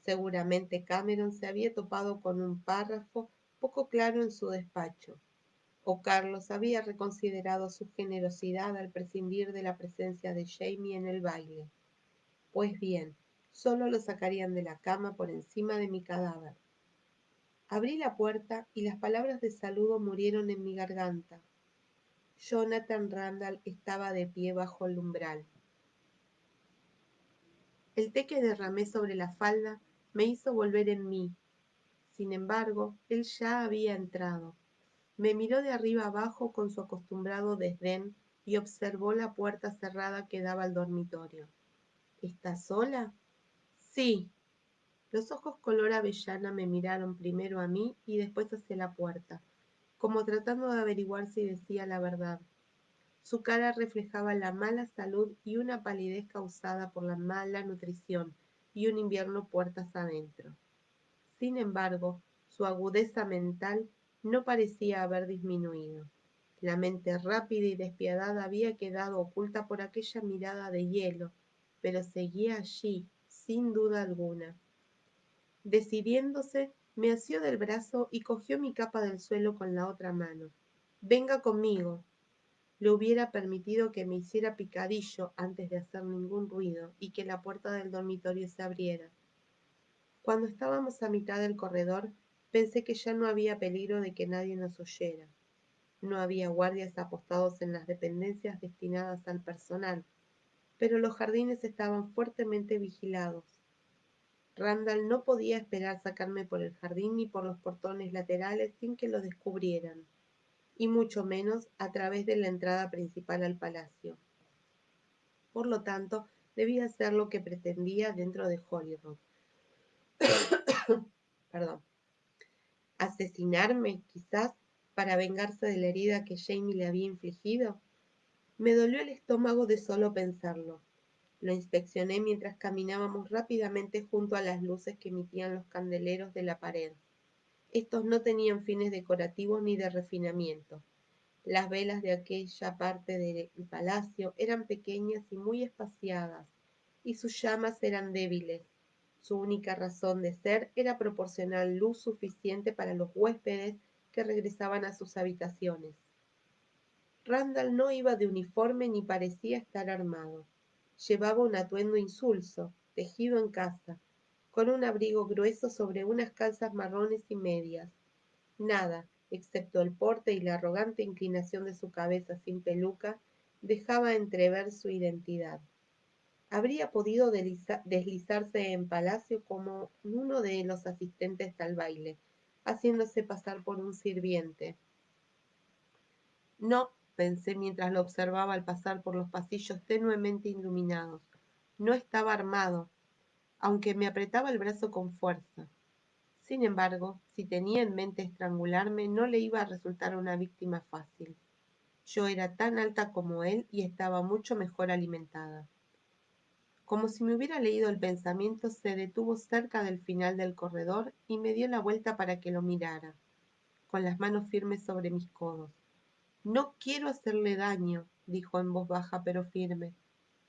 Seguramente Cameron se había topado con un párrafo poco claro en su despacho, o Carlos había reconsiderado su generosidad al prescindir de la presencia de Jamie en el baile. Pues bien, solo lo sacarían de la cama por encima de mi cadáver. Abrí la puerta y las palabras de saludo murieron en mi garganta. Jonathan Randall estaba de pie bajo el umbral. El té que derramé sobre la falda me hizo volver en mí. Sin embargo, él ya había entrado. Me miró de arriba abajo con su acostumbrado desdén y observó la puerta cerrada que daba al dormitorio. ¿Estás sola? Sí. Los ojos color avellana me miraron primero a mí y después hacia la puerta, como tratando de averiguar si decía la verdad. Su cara reflejaba la mala salud y una palidez causada por la mala nutrición y un invierno puertas adentro. Sin embargo, su agudeza mental no parecía haber disminuido. La mente rápida y despiadada había quedado oculta por aquella mirada de hielo, pero seguía allí, sin duda alguna. Decidiéndose, me asió del brazo y cogió mi capa del suelo con la otra mano. Venga conmigo. Le hubiera permitido que me hiciera picadillo antes de hacer ningún ruido y que la puerta del dormitorio se abriera. Cuando estábamos a mitad del corredor, pensé que ya no había peligro de que nadie nos oyera. No había guardias apostados en las dependencias destinadas al personal, pero los jardines estaban fuertemente vigilados. Randall no podía esperar sacarme por el jardín ni por los portones laterales sin que lo descubrieran. y mucho menos a través de la entrada principal al palacio. Por lo tanto, debía hacer lo que pretendía dentro de Holyrood. Perdón. ¿Asesinarme, quizás, para vengarse de la herida que Jamie le había infligido? Me dolió el estómago de solo pensarlo. Lo inspeccioné mientras caminábamos rápidamente junto a las luces que emitían los candeleros de la pared. Estos no tenían fines decorativos ni de refinamiento. Las velas de aquella parte del palacio eran pequeñas y muy espaciadas, y sus llamas eran débiles. Su única razón de ser era proporcionar luz suficiente para los huéspedes que regresaban a sus habitaciones. Randall no iba de uniforme ni parecía estar armado. Llevaba un atuendo insulso, tejido en casa, con un abrigo grueso sobre unas calzas marrones y medias. Nada, excepto el porte y la arrogante inclinación de su cabeza sin peluca, dejaba entrever su identidad. Habría podido deslizarse en palacio como uno de los asistentes al baile, haciéndose pasar por un sirviente. No, pensé mientras lo observaba al pasar por los pasillos tenuemente iluminados. No estaba armado, aunque me apretaba el brazo con fuerza. Sin embargo, si tenía en mente estrangularme, no le iba a resultar una víctima fácil. Yo era tan alta como él y estaba mucho mejor alimentada. Como si me hubiera leído el pensamiento, se detuvo cerca del final del corredor y me dio la vuelta para que lo mirara, con las manos firmes sobre mis codos. No quiero hacerle daño, dijo en voz baja pero firme.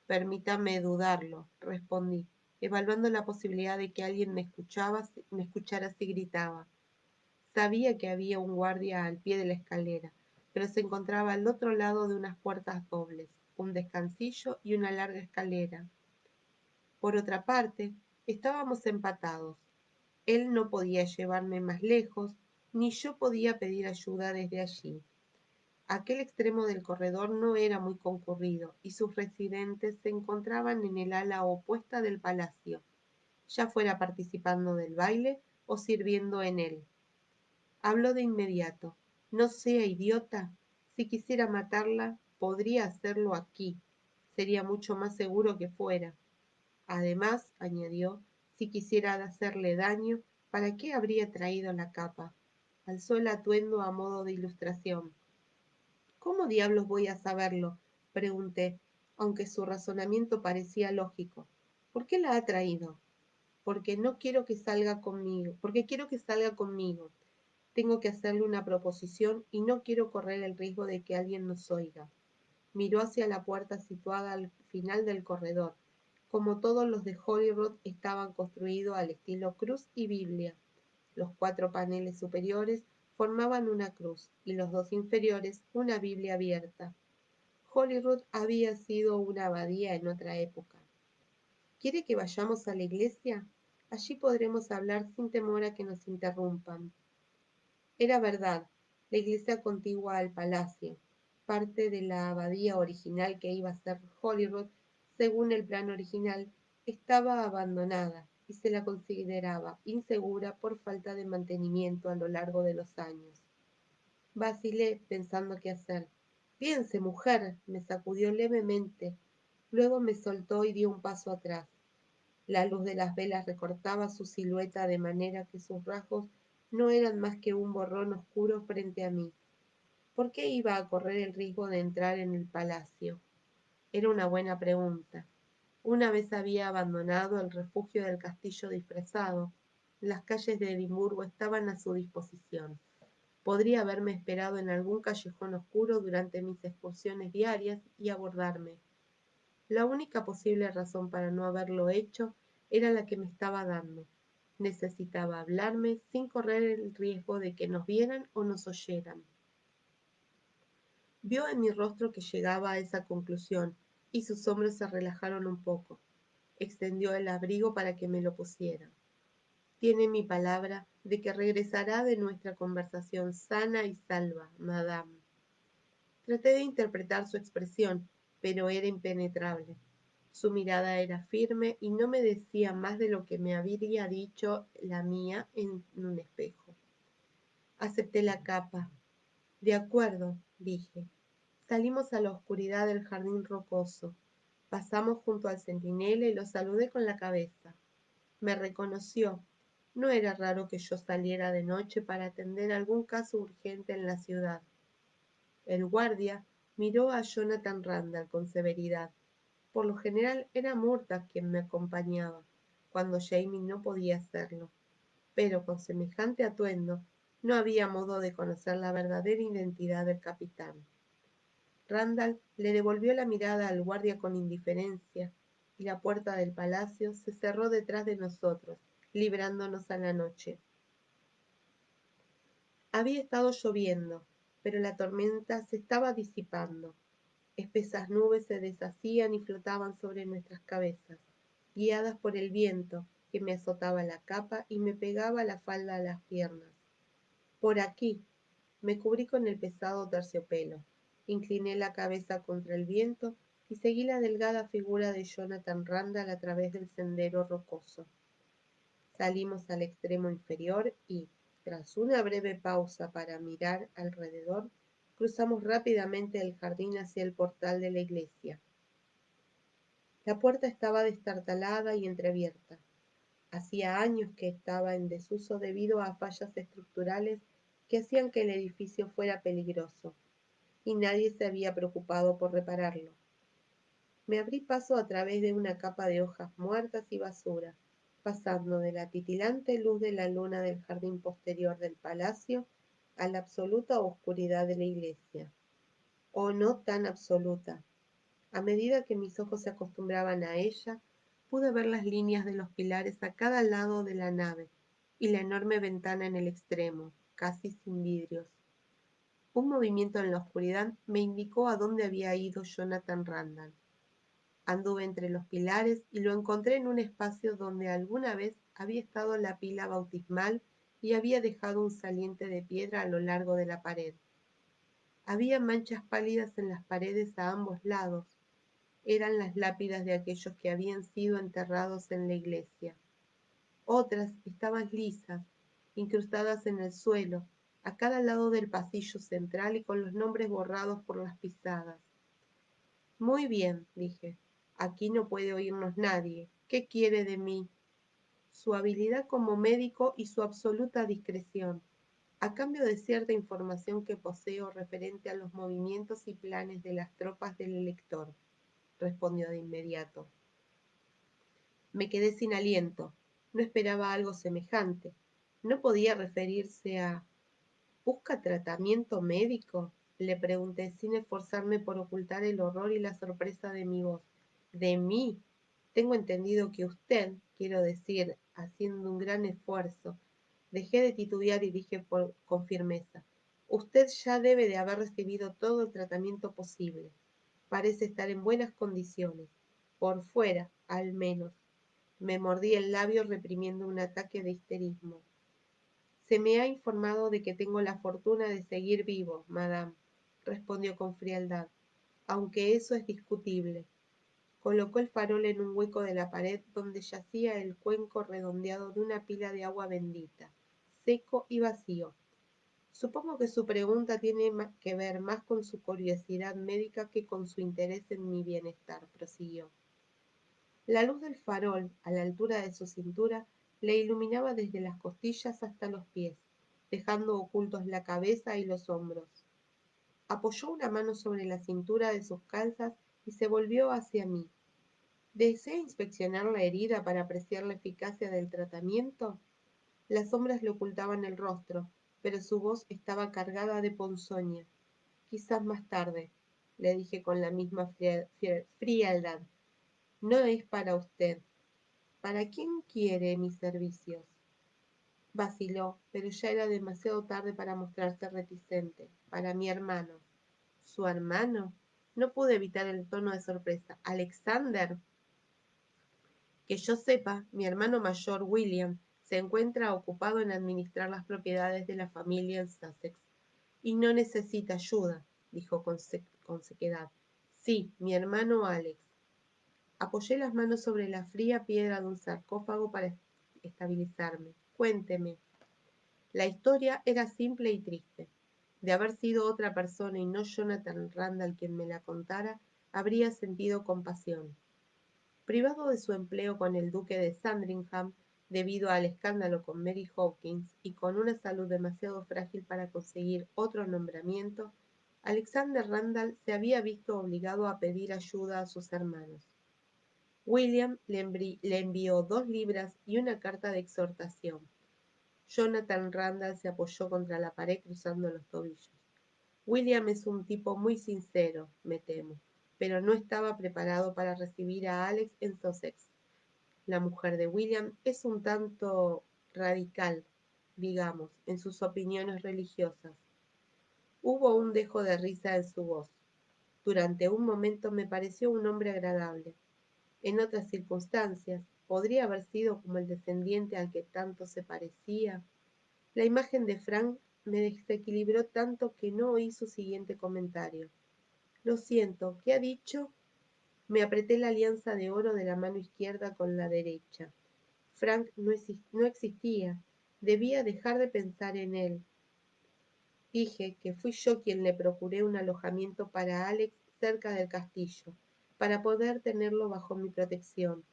Permítame dudarlo, respondí, evaluando la posibilidad de que alguien me escuchara si gritaba. Sabía que había un guardia al pie de la escalera, pero se encontraba al otro lado de unas puertas dobles, un descansillo y una larga escalera. Por otra parte, estábamos empatados. Él no podía llevarme más lejos, ni yo podía pedir ayuda desde allí. Aquel extremo del corredor no era muy concurrido y sus residentes se encontraban en el ala opuesta del palacio, ya fuera participando del baile o sirviendo en él. Habló de inmediato. No sea idiota. Si quisiera matarla, podría hacerlo aquí. Sería mucho más seguro que fuera. Además, añadió, si quisiera hacerle daño, ¿para qué habría traído la capa? Alzó el atuendo a modo de ilustración. ¿Cómo diablos voy a saberlo? Pregunté, aunque su razonamiento parecía lógico. ¿Por qué la ha traído? Porque no quiero que salga conmigo, porque quiero que salga conmigo. Tengo que hacerle una proposición y no quiero correr el riesgo de que alguien nos oiga. Miró hacia la puerta situada al final del corredor. Como todos los de Holyrood, estaban construidos al estilo cruz y Biblia. Los 4 paneles superiores formaban una cruz y los 2 inferiores una Biblia abierta. Holyrood había sido una abadía en otra época. ¿Quiere que vayamos a la iglesia? Allí podremos hablar sin temor a que nos interrumpan. Era verdad, la iglesia contigua al palacio, parte de la abadía original que iba a ser Holyrood, según el plan original, estaba abandonada y se la consideraba insegura por falta de mantenimiento a lo largo de los años. Vacilé pensando qué hacer. Piense, mujer, me sacudió levemente. Luego me soltó y dio un paso atrás. La luz de las velas recortaba su silueta de manera que sus rasgos no eran más que un borrón oscuro frente a mí. ¿Por qué iba a correr el riesgo de entrar en el palacio? Era una buena pregunta. Una vez había abandonado el refugio del castillo disfrazado. Las calles de Edimburgo estaban a su disposición. Podría haberme esperado en algún callejón oscuro durante mis excursiones diarias y abordarme. La única posible razón para no haberlo hecho era la que me estaba dando. Necesitaba hablarme sin correr el riesgo de que nos vieran o nos oyeran. Vio en mi rostro que llegaba a esa conclusión y sus hombros se relajaron un poco. Extendió el abrigo para que me lo pusiera. Tiene mi palabra de que regresará de nuestra conversación sana y salva, madame. Traté de interpretar su expresión, pero era impenetrable. Su mirada era firme y no me decía más de lo que me habría dicho la mía en un espejo. Acepté la capa. De acuerdo, dije. Salimos a la oscuridad del jardín rocoso. Pasamos junto al centinela y lo saludé con la cabeza. Me reconoció. No era raro que yo saliera de noche para atender algún caso urgente en la ciudad. El guardia miró a Jonathan Randall con severidad. Por lo general era Murtagh quien me acompañaba, cuando Jamie no podía hacerlo, pero con semejante atuendo no había modo de conocer la verdadera identidad del capitán. Randall le devolvió la mirada al guardia con indiferencia, y la puerta del palacio se cerró detrás de nosotros, librándonos a la noche. Había estado lloviendo, pero la tormenta se estaba disipando. Espesas nubes se deshacían y flotaban sobre nuestras cabezas, guiadas por el viento que me azotaba la capa y me pegaba la falda a las piernas. Por aquí. Me cubrí con el pesado terciopelo, incliné la cabeza contra el viento y seguí la delgada figura de Jonathan Randall a través del sendero rocoso. Salimos al extremo inferior y, tras una breve pausa para mirar alrededor, cruzamos rápidamente el jardín hacia el portal de la iglesia. La puerta estaba destartalada y entreabierta. Hacía años que estaba en desuso debido a fallas estructurales que hacían que el edificio fuera peligroso, y nadie se había preocupado por repararlo. Me abrí paso a través de una capa de hojas muertas y basura, pasando de la titilante luz de la luna del jardín posterior del palacio a la absoluta oscuridad de la iglesia. O no tan absoluta. A medida que mis ojos se acostumbraban a ella, pude ver las líneas de los pilares a cada lado de la nave y la enorme ventana en el extremo, casi sin vidrios. Un movimiento en la oscuridad me indicó a dónde había ido Jonathan Randall. Anduve entre los pilares y lo encontré en un espacio donde alguna vez había estado la pila bautismal y había dejado un saliente de piedra a lo largo de la pared. Había manchas pálidas en las paredes a ambos lados. Eran las lápidas de aquellos que habían sido enterrados en la iglesia. Otras estaban lisas, incrustadas en el suelo, a cada lado del pasillo central y con los nombres borrados por las pisadas. Muy bien, dije. Aquí no puede oírnos nadie. ¿Qué quiere de mí? Su habilidad como médico y su absoluta discreción, a cambio de cierta información que poseo referente a los movimientos y planes de las tropas del Elector, respondió de inmediato. Me quedé sin aliento. No esperaba algo semejante. ¿No podía referirse a... ¿Busca tratamiento médico? Le pregunté sin esforzarme por ocultar el horror y la sorpresa de mi voz. ¿De mí? Tengo entendido que usted, quiero decir, haciendo un gran esfuerzo. Dejé de titubear y dije con firmeza. Usted ya debe de haber recibido todo el tratamiento posible. Parece estar en buenas condiciones. Por fuera, al menos. Me mordí el labio reprimiendo un ataque de histerismo. Se me ha informado de que tengo la fortuna de seguir vivo, madame, respondió con frialdad, aunque eso es discutible. Colocó el farol en un hueco de la pared donde yacía el cuenco redondeado de una pila de agua bendita, seco y vacío. Supongo que su pregunta tiene que ver más con su curiosidad médica que con su interés en mi bienestar, prosiguió. La luz del farol, a la altura de su cintura, le iluminaba desde las costillas hasta los pies, dejando ocultos la cabeza y los hombros. Apoyó una mano sobre la cintura de sus calzas y se volvió hacia mí. ¿Desea inspeccionar la herida para apreciar la eficacia del tratamiento? Las sombras le ocultaban el rostro, pero su voz estaba cargada de ponzoña. Quizás más tarde, le dije con la misma frialdad. No es para usted. ¿Para quién quiere mis servicios? Vaciló, pero ya era demasiado tarde para mostrarse reticente. Para mi hermano. ¿Su hermano? No pude evitar el tono de sorpresa. ¿Alexander? Que yo sepa, mi hermano mayor, William, se encuentra ocupado en administrar las propiedades de la familia en Sussex y no necesita ayuda, dijo con sequedad. Sí, mi hermano Alex. Apoyé las manos sobre la fría piedra de un sarcófago para estabilizarme. Cuénteme. La historia era simple y triste. De haber sido otra persona y no Jonathan Randall quien me la contara, habría sentido compasión. Privado de su empleo con el duque de Sandringham, debido al escándalo con Mary Hawkins y con una salud demasiado frágil para conseguir otro nombramiento, Alexander Randall se había visto obligado a pedir ayuda a sus hermanos. William le envió 2 libras y una carta de exhortación. Jonathan Randall se apoyó contra la pared cruzando los tobillos. William es un tipo muy sincero, me temo, pero no estaba preparado para recibir a Alex en Sussex. La mujer de William es un tanto radical, digamos, en sus opiniones religiosas. Hubo un dejo de risa en su voz. Durante un momento me pareció un hombre agradable. En otras circunstancias, podría haber sido como el descendiente al que tanto se parecía. La imagen de Frank me desequilibró tanto que no oí su siguiente comentario. Lo siento, ¿qué ha dicho? Me apreté la alianza de oro de la mano izquierda con la derecha. Frank no existía. Debía dejar de pensar en él. Dije que fui yo quien le procuré un alojamiento para Alex cerca del castillo, para poder tenerlo bajo mi protección,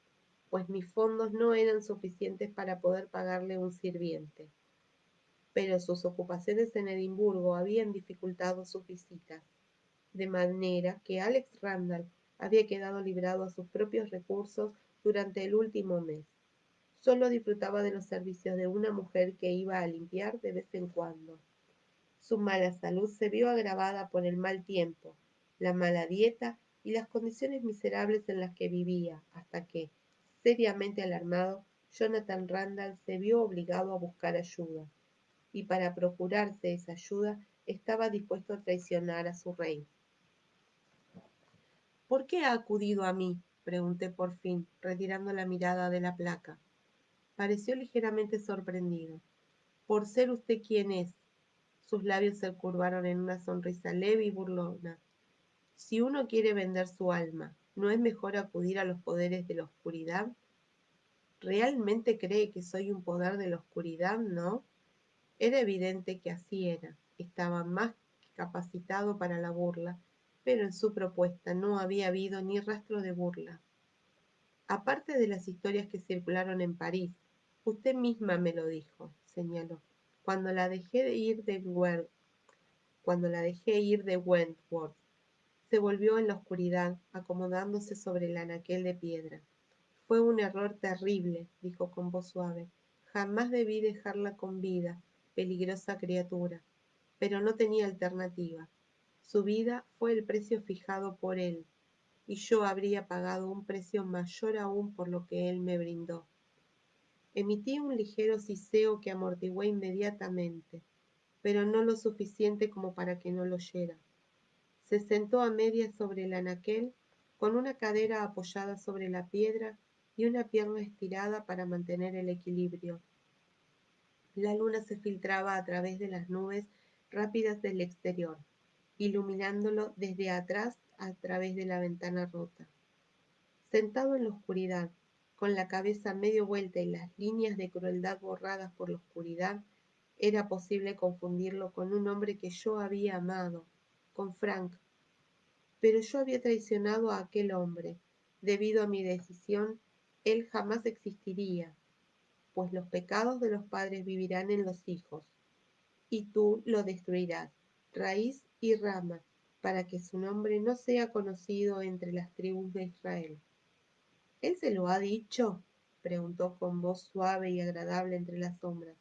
pues mis fondos no eran suficientes para poder pagarle un sirviente. Pero sus ocupaciones en Edimburgo habían dificultado sus visitas, de manera que Alex Randall había quedado librado a sus propios recursos durante el último mes. Solo disfrutaba de los servicios de una mujer que iba a limpiar de vez en cuando. Su mala salud se vio agravada por el mal tiempo, la mala dieta y las condiciones miserables en las que vivía, hasta que, seriamente alarmado, Jonathan Randall se vio obligado a buscar ayuda, y para procurarse esa ayuda estaba dispuesto a traicionar a su rey. ¿Por qué ha acudido a mí? Pregunté por fin, retirando la mirada de la placa. Pareció ligeramente sorprendido. Por ser usted quien es. Sus labios se curvaron en una sonrisa leve y burlona. Si uno quiere vender su alma, ¿no es mejor acudir a los poderes de la oscuridad? ¿Realmente cree que soy un poder de la oscuridad, no? Era evidente que así era. Estaba más que capacitado para la burla, pero en su propuesta no había habido ni rastro de burla. Aparte de las historias que circularon en París, usted misma me lo dijo, señaló, cuando la dejé ir de Wentworth. Se volvió en la oscuridad, acomodándose sobre el anaquel de piedra. Fue un error terrible, dijo con voz suave. Jamás debí dejarla con vida, peligrosa criatura. Pero no tenía alternativa. Su vida fue el precio fijado por él, y yo habría pagado un precio mayor aún por lo que él me brindó. Emití un ligero siseo que amortigué inmediatamente, pero no lo suficiente como para que no lo oyera. Se sentó a medias sobre el anaquel, con una cadera apoyada sobre la piedra y una pierna estirada para mantener el equilibrio. La luna se filtraba a través de las nubes rápidas del exterior, iluminándolo desde atrás a través de la ventana rota. Sentado en la oscuridad, con la cabeza medio vuelta y las líneas de crueldad borradas por la oscuridad, era posible confundirlo con un hombre que yo había amado, con Frank. Pero yo había traicionado a aquel hombre. Debido a mi decisión, él jamás existiría, pues los pecados de los padres vivirán en los hijos, y tú lo destruirás, raíz y rama, para que su nombre no sea conocido entre las tribus de Israel. ¿Él se lo ha dicho? Preguntó con voz suave y agradable entre las sombras.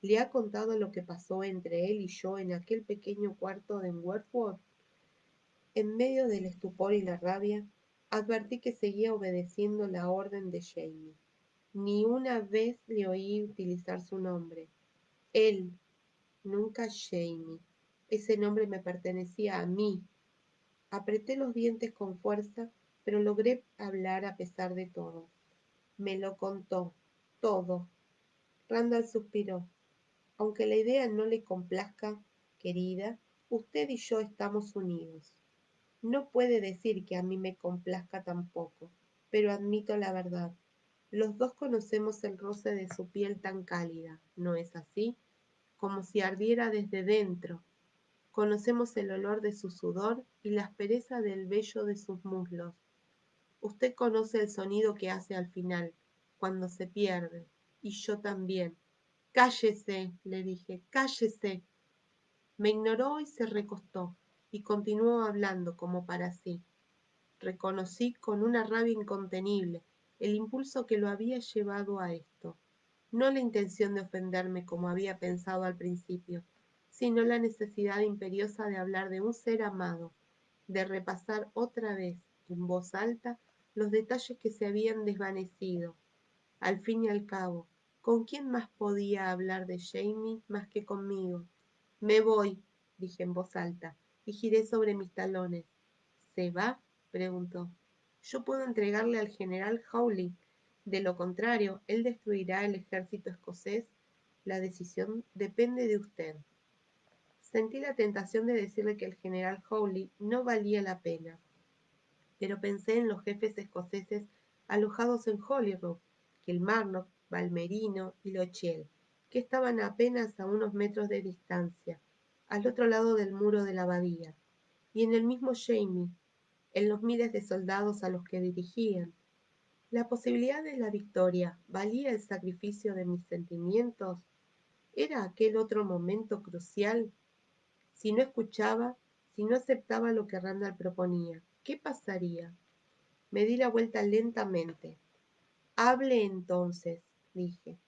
¿Le ha contado lo que pasó entre él y yo en aquel pequeño cuarto de Wentworth? En medio del estupor y la rabia, advertí que seguía obedeciendo la orden de Jamie. Ni una vez le oí utilizar su nombre. Él, nunca Jamie. Ese nombre me pertenecía a mí. Apreté los dientes con fuerza, pero logré hablar a pesar de todo. Me lo contó, todo. Randall suspiró. Aunque la idea no le complazca, querida, usted y yo estamos unidos. No puede decir que a mí me complazca tampoco, pero admito la verdad. Los dos conocemos el roce de su piel tan cálida, ¿no es así? Como si ardiera desde dentro, Conocemos el olor de su sudor y la aspereza del vello de sus muslos. Usted conoce el sonido que hace al final, cuando se pierde, y yo también. Cállese, le dije, cállese. Me ignoró y se recostó, y continuó hablando como para sí. Reconocí con una rabia incontenible el impulso que lo había llevado a esto. No la intención de ofenderme como había pensado al principio, sino la necesidad imperiosa de hablar de un ser amado, de repasar otra vez, en voz alta, los detalles que se habían desvanecido. Al fin y al cabo, ¿con quién más podía hablar de Jamie más que conmigo? Me voy, dije en voz alta, y giré sobre mis talones. ¿Se va? Preguntó. Yo puedo entregarle al general Hawley. De lo contrario, él destruirá el ejército escocés. La decisión depende de usted. Sentí la tentación de decirle que el general Hawley no valía la pena, pero pensé en los jefes escoceses alojados en Holyrood, Kilmarnock, Balmerino y Lochiel, que estaban apenas a unos metros de distancia, al otro lado del muro de la abadía, y en el mismo Jamie, en los miles de soldados a los que dirigían. La posibilidad de la victoria valía el sacrificio de mis sentimientos. ¿Era aquel otro momento crucial? Si no escuchaba, si no aceptaba lo que Randall proponía, ¿qué pasaría? Me di la vuelta lentamente. Hable entonces, dije.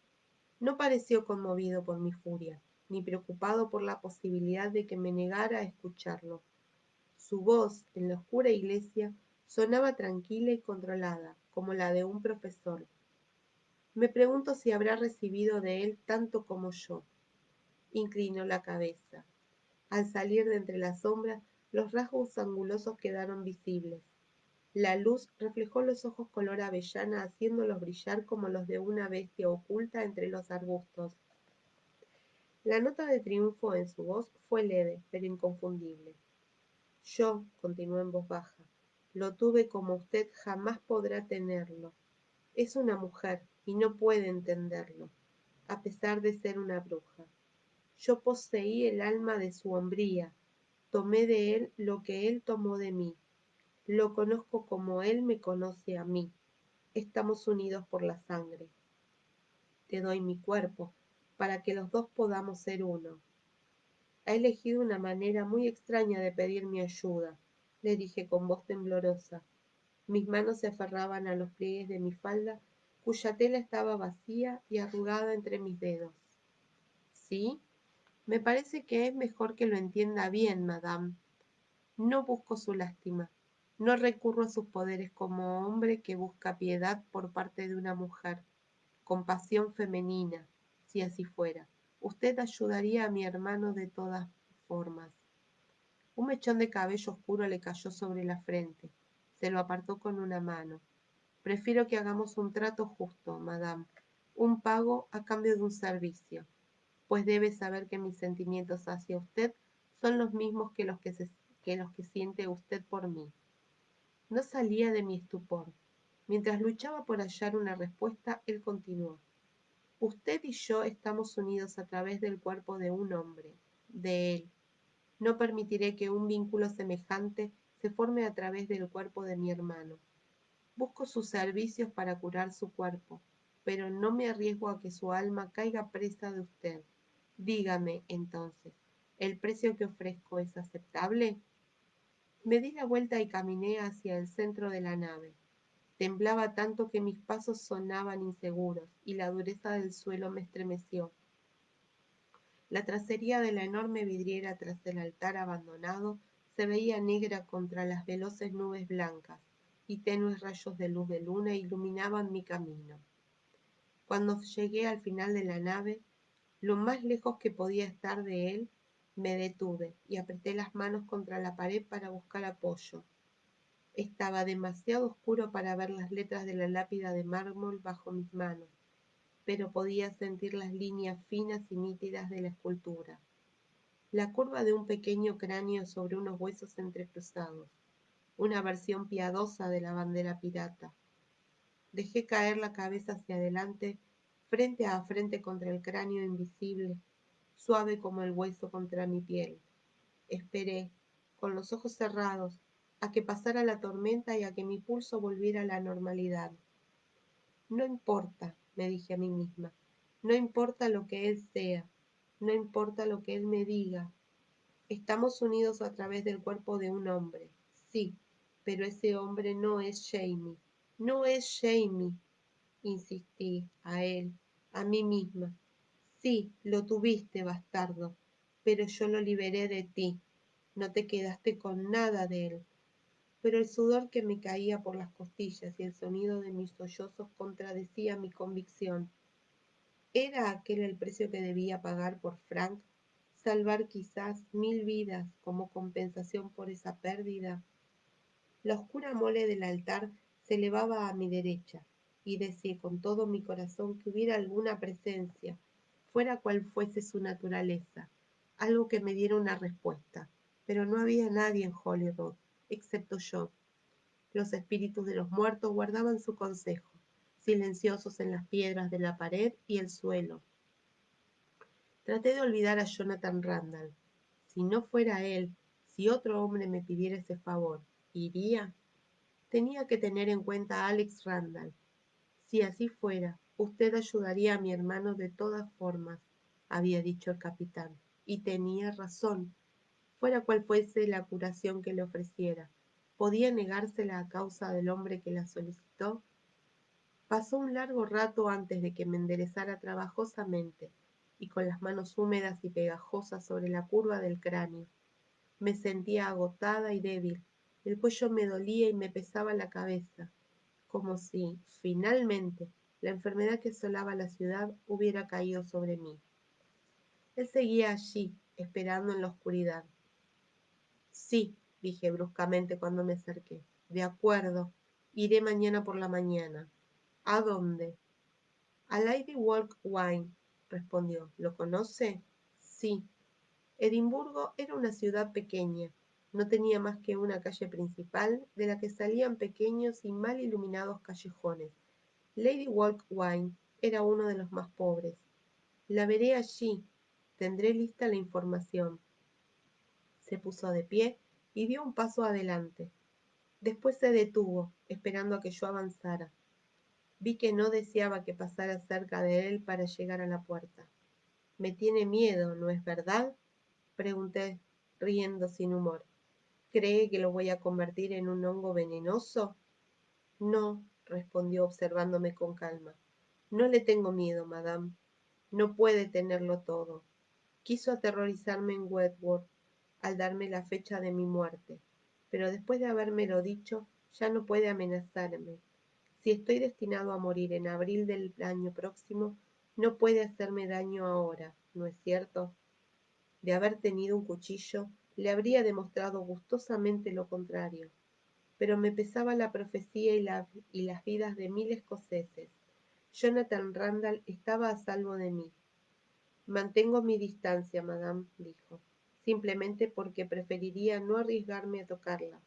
No pareció conmovido por mi furia, ni preocupado por la posibilidad de que me negara a escucharlo. Su voz, en la oscura iglesia, sonaba tranquila y controlada, como la de un profesor. Me pregunto si habrá recibido de él tanto como yo. Inclinó la cabeza. Al salir de entre las sombras, los rasgos angulosos quedaron visibles. La luz reflejó los ojos color avellana, haciéndolos brillar como los de una bestia oculta entre los arbustos. La nota de triunfo en su voz fue leve, pero inconfundible. Yo, continuó en voz baja, lo tuve como usted jamás podrá tenerlo. Es una mujer y no puede entenderlo, a pesar de ser una bruja. Yo poseí el alma de su hombría, tomé de él lo que él tomó de mí, lo conozco como él me conoce a mí. Estamos unidos por la sangre. Te doy mi cuerpo, para que los dos podamos ser uno. Ha elegido una manera muy extraña de pedir mi ayuda, le dije con voz temblorosa. Mis manos se aferraban a los pliegues de mi falda, cuya tela estaba vacía y arrugada entre mis dedos. ¿Sí? Me parece que es mejor que lo entienda bien, madame. No busco su lástima. No recurro a sus poderes como hombre que busca piedad por parte de una mujer. Compasión femenina, si así fuera. Usted ayudaría a mi hermano de todas formas. Un mechón de cabello oscuro le cayó sobre la frente. Se lo apartó con una mano. Prefiero que hagamos un trato justo, madame, un pago a cambio de un servicio, pues debe saber que mis sentimientos hacia usted son los mismos que los que siente usted por mí. No salía de mi estupor. Mientras luchaba por hallar una respuesta, él continuó. Usted y yo estamos unidos a través del cuerpo de un hombre, de él. No permitiré que un vínculo semejante se forme a través del cuerpo de mi hermano. Busco sus servicios para curar su cuerpo, pero no me arriesgo a que su alma caiga presa de usted. Dígame, entonces, ¿el precio que ofrezco es aceptable? Me di la vuelta y caminé hacia el centro de la nave. Temblaba tanto que mis pasos sonaban inseguros y la dureza del suelo me estremeció. La tracería de la enorme vidriera tras el altar abandonado se veía negra contra las veloces nubes blancas, y tenues rayos de luz de luna iluminaban mi camino. Cuando llegué al final de la nave, lo más lejos que podía estar de él, me detuve y apreté las manos contra la pared para buscar apoyo. Estaba demasiado oscuro para ver las letras de la lápida de mármol bajo mis manos, pero podía sentir las líneas finas y nítidas de la escultura. La curva de un pequeño cráneo sobre unos huesos entrecruzados, una versión piadosa de la bandera pirata. Dejé caer la cabeza hacia adelante, frente a frente contra el cráneo invisible, suave como el hueso contra mi piel. Esperé, con los ojos cerrados, a que pasara la tormenta y a que mi pulso volviera a la normalidad. No importa, me dije a mí misma, no importa lo que él sea, no importa lo que él me diga. Estamos unidos a través del cuerpo de un hombre, sí, pero ese hombre no es Jamie, no es Jamie, insistí a él, a mí misma. Sí, lo tuviste, bastardo, pero yo lo liberé de ti. No te quedaste con nada de él. Pero el sudor que me caía por las costillas y el sonido de mis sollozos contradecía mi convicción. ¿Era aquel el precio que debía pagar por Frank? ¿Salvar quizás 1000 vidas como compensación por esa pérdida? La oscura mole del altar se elevaba a mi derecha, y deseé con todo mi corazón que hubiera alguna presencia, fuera cual fuese su naturaleza, algo que me diera una respuesta. Pero no había nadie en Holyrood, excepto yo. Los espíritus de los muertos guardaban su consejo, silenciosos en las piedras de la pared y el suelo. Traté de olvidar a Jonathan Randall. Si no fuera él, si otro hombre me pidiera ese favor, ¿iría? Tenía que tener en cuenta a Alex Randall. Si así fuera, usted ayudaría a mi hermano de todas formas, había dicho el capitán. Y tenía razón. Fuera cual fuese la curación que le ofreciera, ¿podía negársela a causa del hombre que la solicitó? Pasó un largo rato antes de que me enderezara trabajosamente y con las manos húmedas y pegajosas sobre la curva del cráneo. Me sentía agotada y débil. El cuello me dolía y me pesaba la cabeza, como si, finalmente, la enfermedad que asolaba la ciudad hubiera caído sobre mí. Él seguía allí, esperando en la oscuridad. Sí, dije bruscamente cuando me acerqué. De acuerdo, iré mañana por la mañana. ¿A dónde? A Lady Walk Wine, respondió. ¿Lo conoce? Sí. Edimburgo era una ciudad pequeña. No tenía más que una calle principal, de la que salían pequeños y mal iluminados callejones. Lady Walk Wine era uno de los más pobres. La veré allí. Tendré lista la información. Se puso de pie y dio un paso adelante. Después se detuvo, esperando a que yo avanzara. Vi que no deseaba que pasara cerca de él para llegar a la puerta. Me tiene miedo, ¿no es verdad? Pregunté, riendo sin humor. ¿Cree que lo voy a convertir en un hongo venenoso? No, respondió observándome con calma. No le tengo miedo, madame. No puede tenerlo todo. Quiso aterrorizarme en Wentworth al darme la fecha de mi muerte, pero después de habérmelo dicho, ya no puede amenazarme. Si estoy destinado a morir en abril del año próximo, no puede hacerme daño ahora, ¿no es cierto? De haber tenido un cuchillo, le habría demostrado gustosamente lo contrario, pero me pesaba la profecía y las vidas de 1000 escoceses. Jonathan Randall estaba a salvo de mí. Mantengo mi distancia, madame, dijo, simplemente porque preferiría no arriesgarme a tocarla.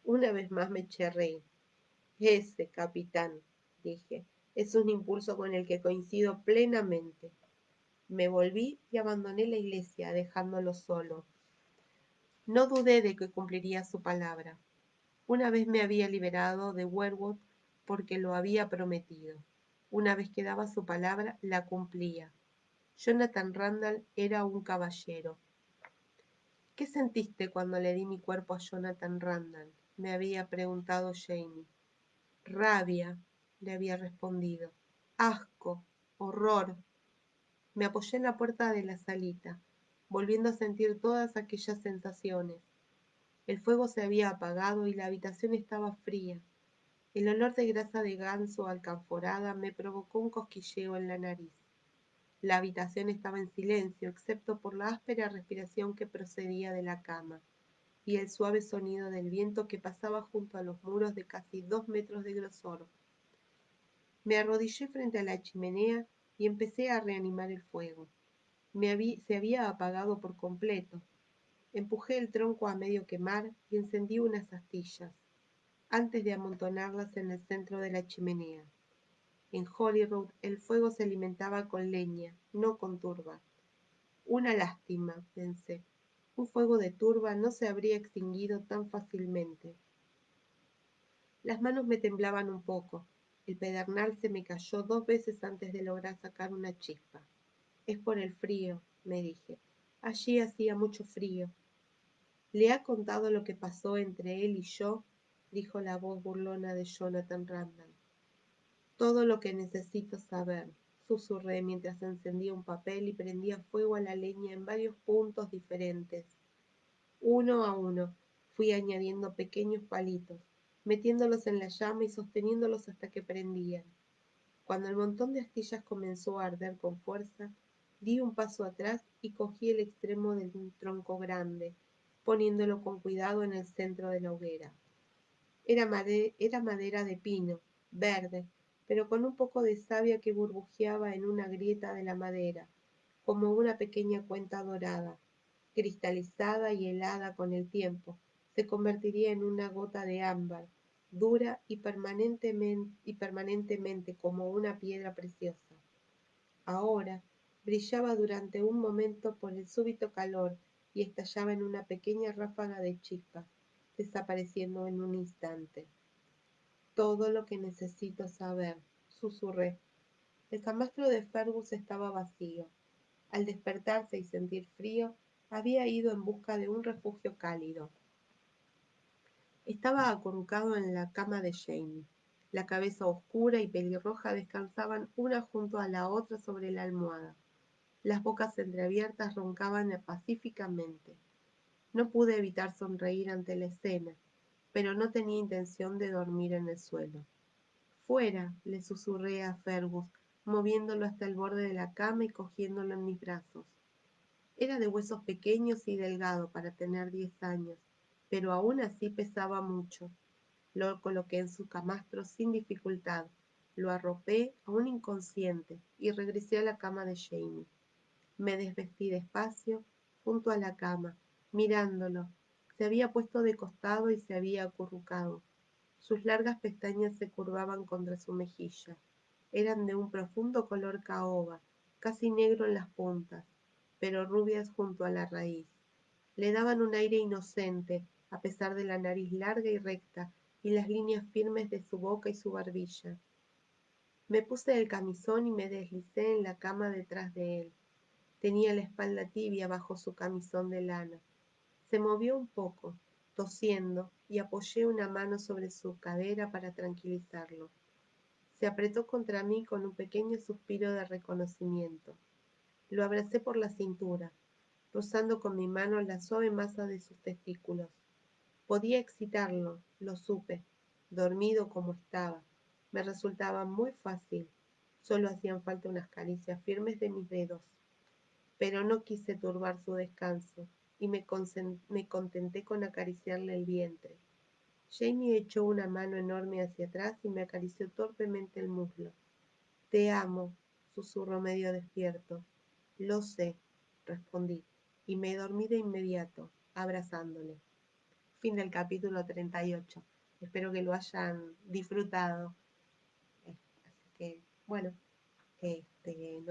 Una vez más me eché a reír. Ese, capitán, dije, es un impulso con el que coincido plenamente. Me volví y abandoné la iglesia, dejándolo solo. No dudé de que cumpliría su palabra. Una vez me había liberado de Werwood porque lo había prometido. Una vez que daba su palabra, la cumplía. Jonathan Randall era un caballero. ¿Qué sentiste cuando le di mi cuerpo a Jonathan Randall? Me había preguntado Jamie. Rabia, le había respondido. Asco, horror. Me apoyé en la puerta de la salita, volviendo a sentir todas aquellas sensaciones. El fuego se había apagado y la habitación estaba fría. El olor de grasa de ganso alcanforada me provocó un cosquilleo en la nariz. La habitación estaba en silencio, excepto por la áspera respiración que procedía de la cama y el suave sonido del viento que pasaba junto a los muros de casi 2 metros de grosor. Me arrodillé frente a la chimenea y empecé a reanimar el fuego. Se había apagado por completo. Empujé el tronco a medio quemar y encendí unas astillas, antes de amontonarlas en el centro de la chimenea. En Holyrood el fuego se alimentaba con leña, no con turba. Una lástima, pensé. un fuego de turba no se habría extinguido tan fácilmente. Las manos me temblaban un poco. El pedernal se me cayó 2 veces antes de lograr sacar una chispa. Es por el frío, me dije. Allí hacía mucho frío. ¿Le ha contado lo que pasó entre él y yo?, dijo la voz burlona de Jonathan Randall. Todo lo que necesito saber, susurré mientras encendía un papel y prendía fuego a la leña en varios puntos diferentes. Uno a uno, fui añadiendo pequeños palitos, metiéndolos en la llama y sosteniéndolos hasta que prendían. Cuando el montón de astillas comenzó a arder con fuerza, di un paso atrás y cogí el extremo de un tronco grande, poniéndolo con cuidado en el centro de la hoguera. Era madera de pino, verde, pero con un poco de savia que burbujeaba en una grieta de la madera, como una pequeña cuenta dorada, cristalizada y helada con el tiempo, se convertiría en una gota de ámbar, dura y permanentemente como una piedra preciosa. Ahora brillaba durante un momento por el súbito calor y estallaba en una pequeña ráfaga de chispas, desapareciendo en un instante. Todo lo que necesito saber, susurré. El camastro de Fergus estaba vacío. Al despertarse y sentir frío, había ido en busca de un refugio cálido. Estaba acurrucado en la cama de Jamie. La cabeza oscura y pelirroja descansaban una junto a la otra sobre la almohada. Las bocas entreabiertas roncaban pacíficamente. No pude evitar sonreír ante la escena, pero no tenía intención de dormir en el suelo. Fuera, le susurré a Fergus, moviéndolo hasta el borde de la cama y cogiéndolo en mis brazos. Era de huesos pequeños y delgado para tener 10 años, pero aún así pesaba mucho. Lo coloqué en su camastro sin dificultad, lo arropé aún inconsciente y regresé a la cama de Jamie. Me desvestí despacio junto a la cama, mirándolo. Se había puesto de costado y se había acurrucado. Sus largas pestañas se curvaban contra su mejilla. Eran de un profundo color caoba, casi negro en las puntas, pero rubias junto a la raíz. Le daban un aire inocente, a pesar de la nariz larga y recta y las líneas firmes de su boca y su barbilla. Me puse el camisón y me deslicé en la cama detrás de él. Tenía la espalda tibia bajo su camisón de lana. Se movió un poco, tosiendo, y apoyé una mano sobre su cadera para tranquilizarlo. Se apretó contra mí con un pequeño suspiro de reconocimiento. Lo abracé por la cintura, rozando con mi mano la suave masa de sus testículos. Podía excitarlo, lo supe, dormido como estaba. Me resultaba muy fácil. Solo hacían falta unas caricias firmes de mis dedos. Pero no quise turbar su descanso y me contenté con acariciarle el vientre. Jamie echó una mano enorme hacia atrás y me acarició torpemente el muslo. Te amo, susurró medio despierto. Lo sé, respondí, y me dormí de inmediato, abrazándole. Fin del capítulo 38. Espero que lo hayan disfrutado. Así que, bueno,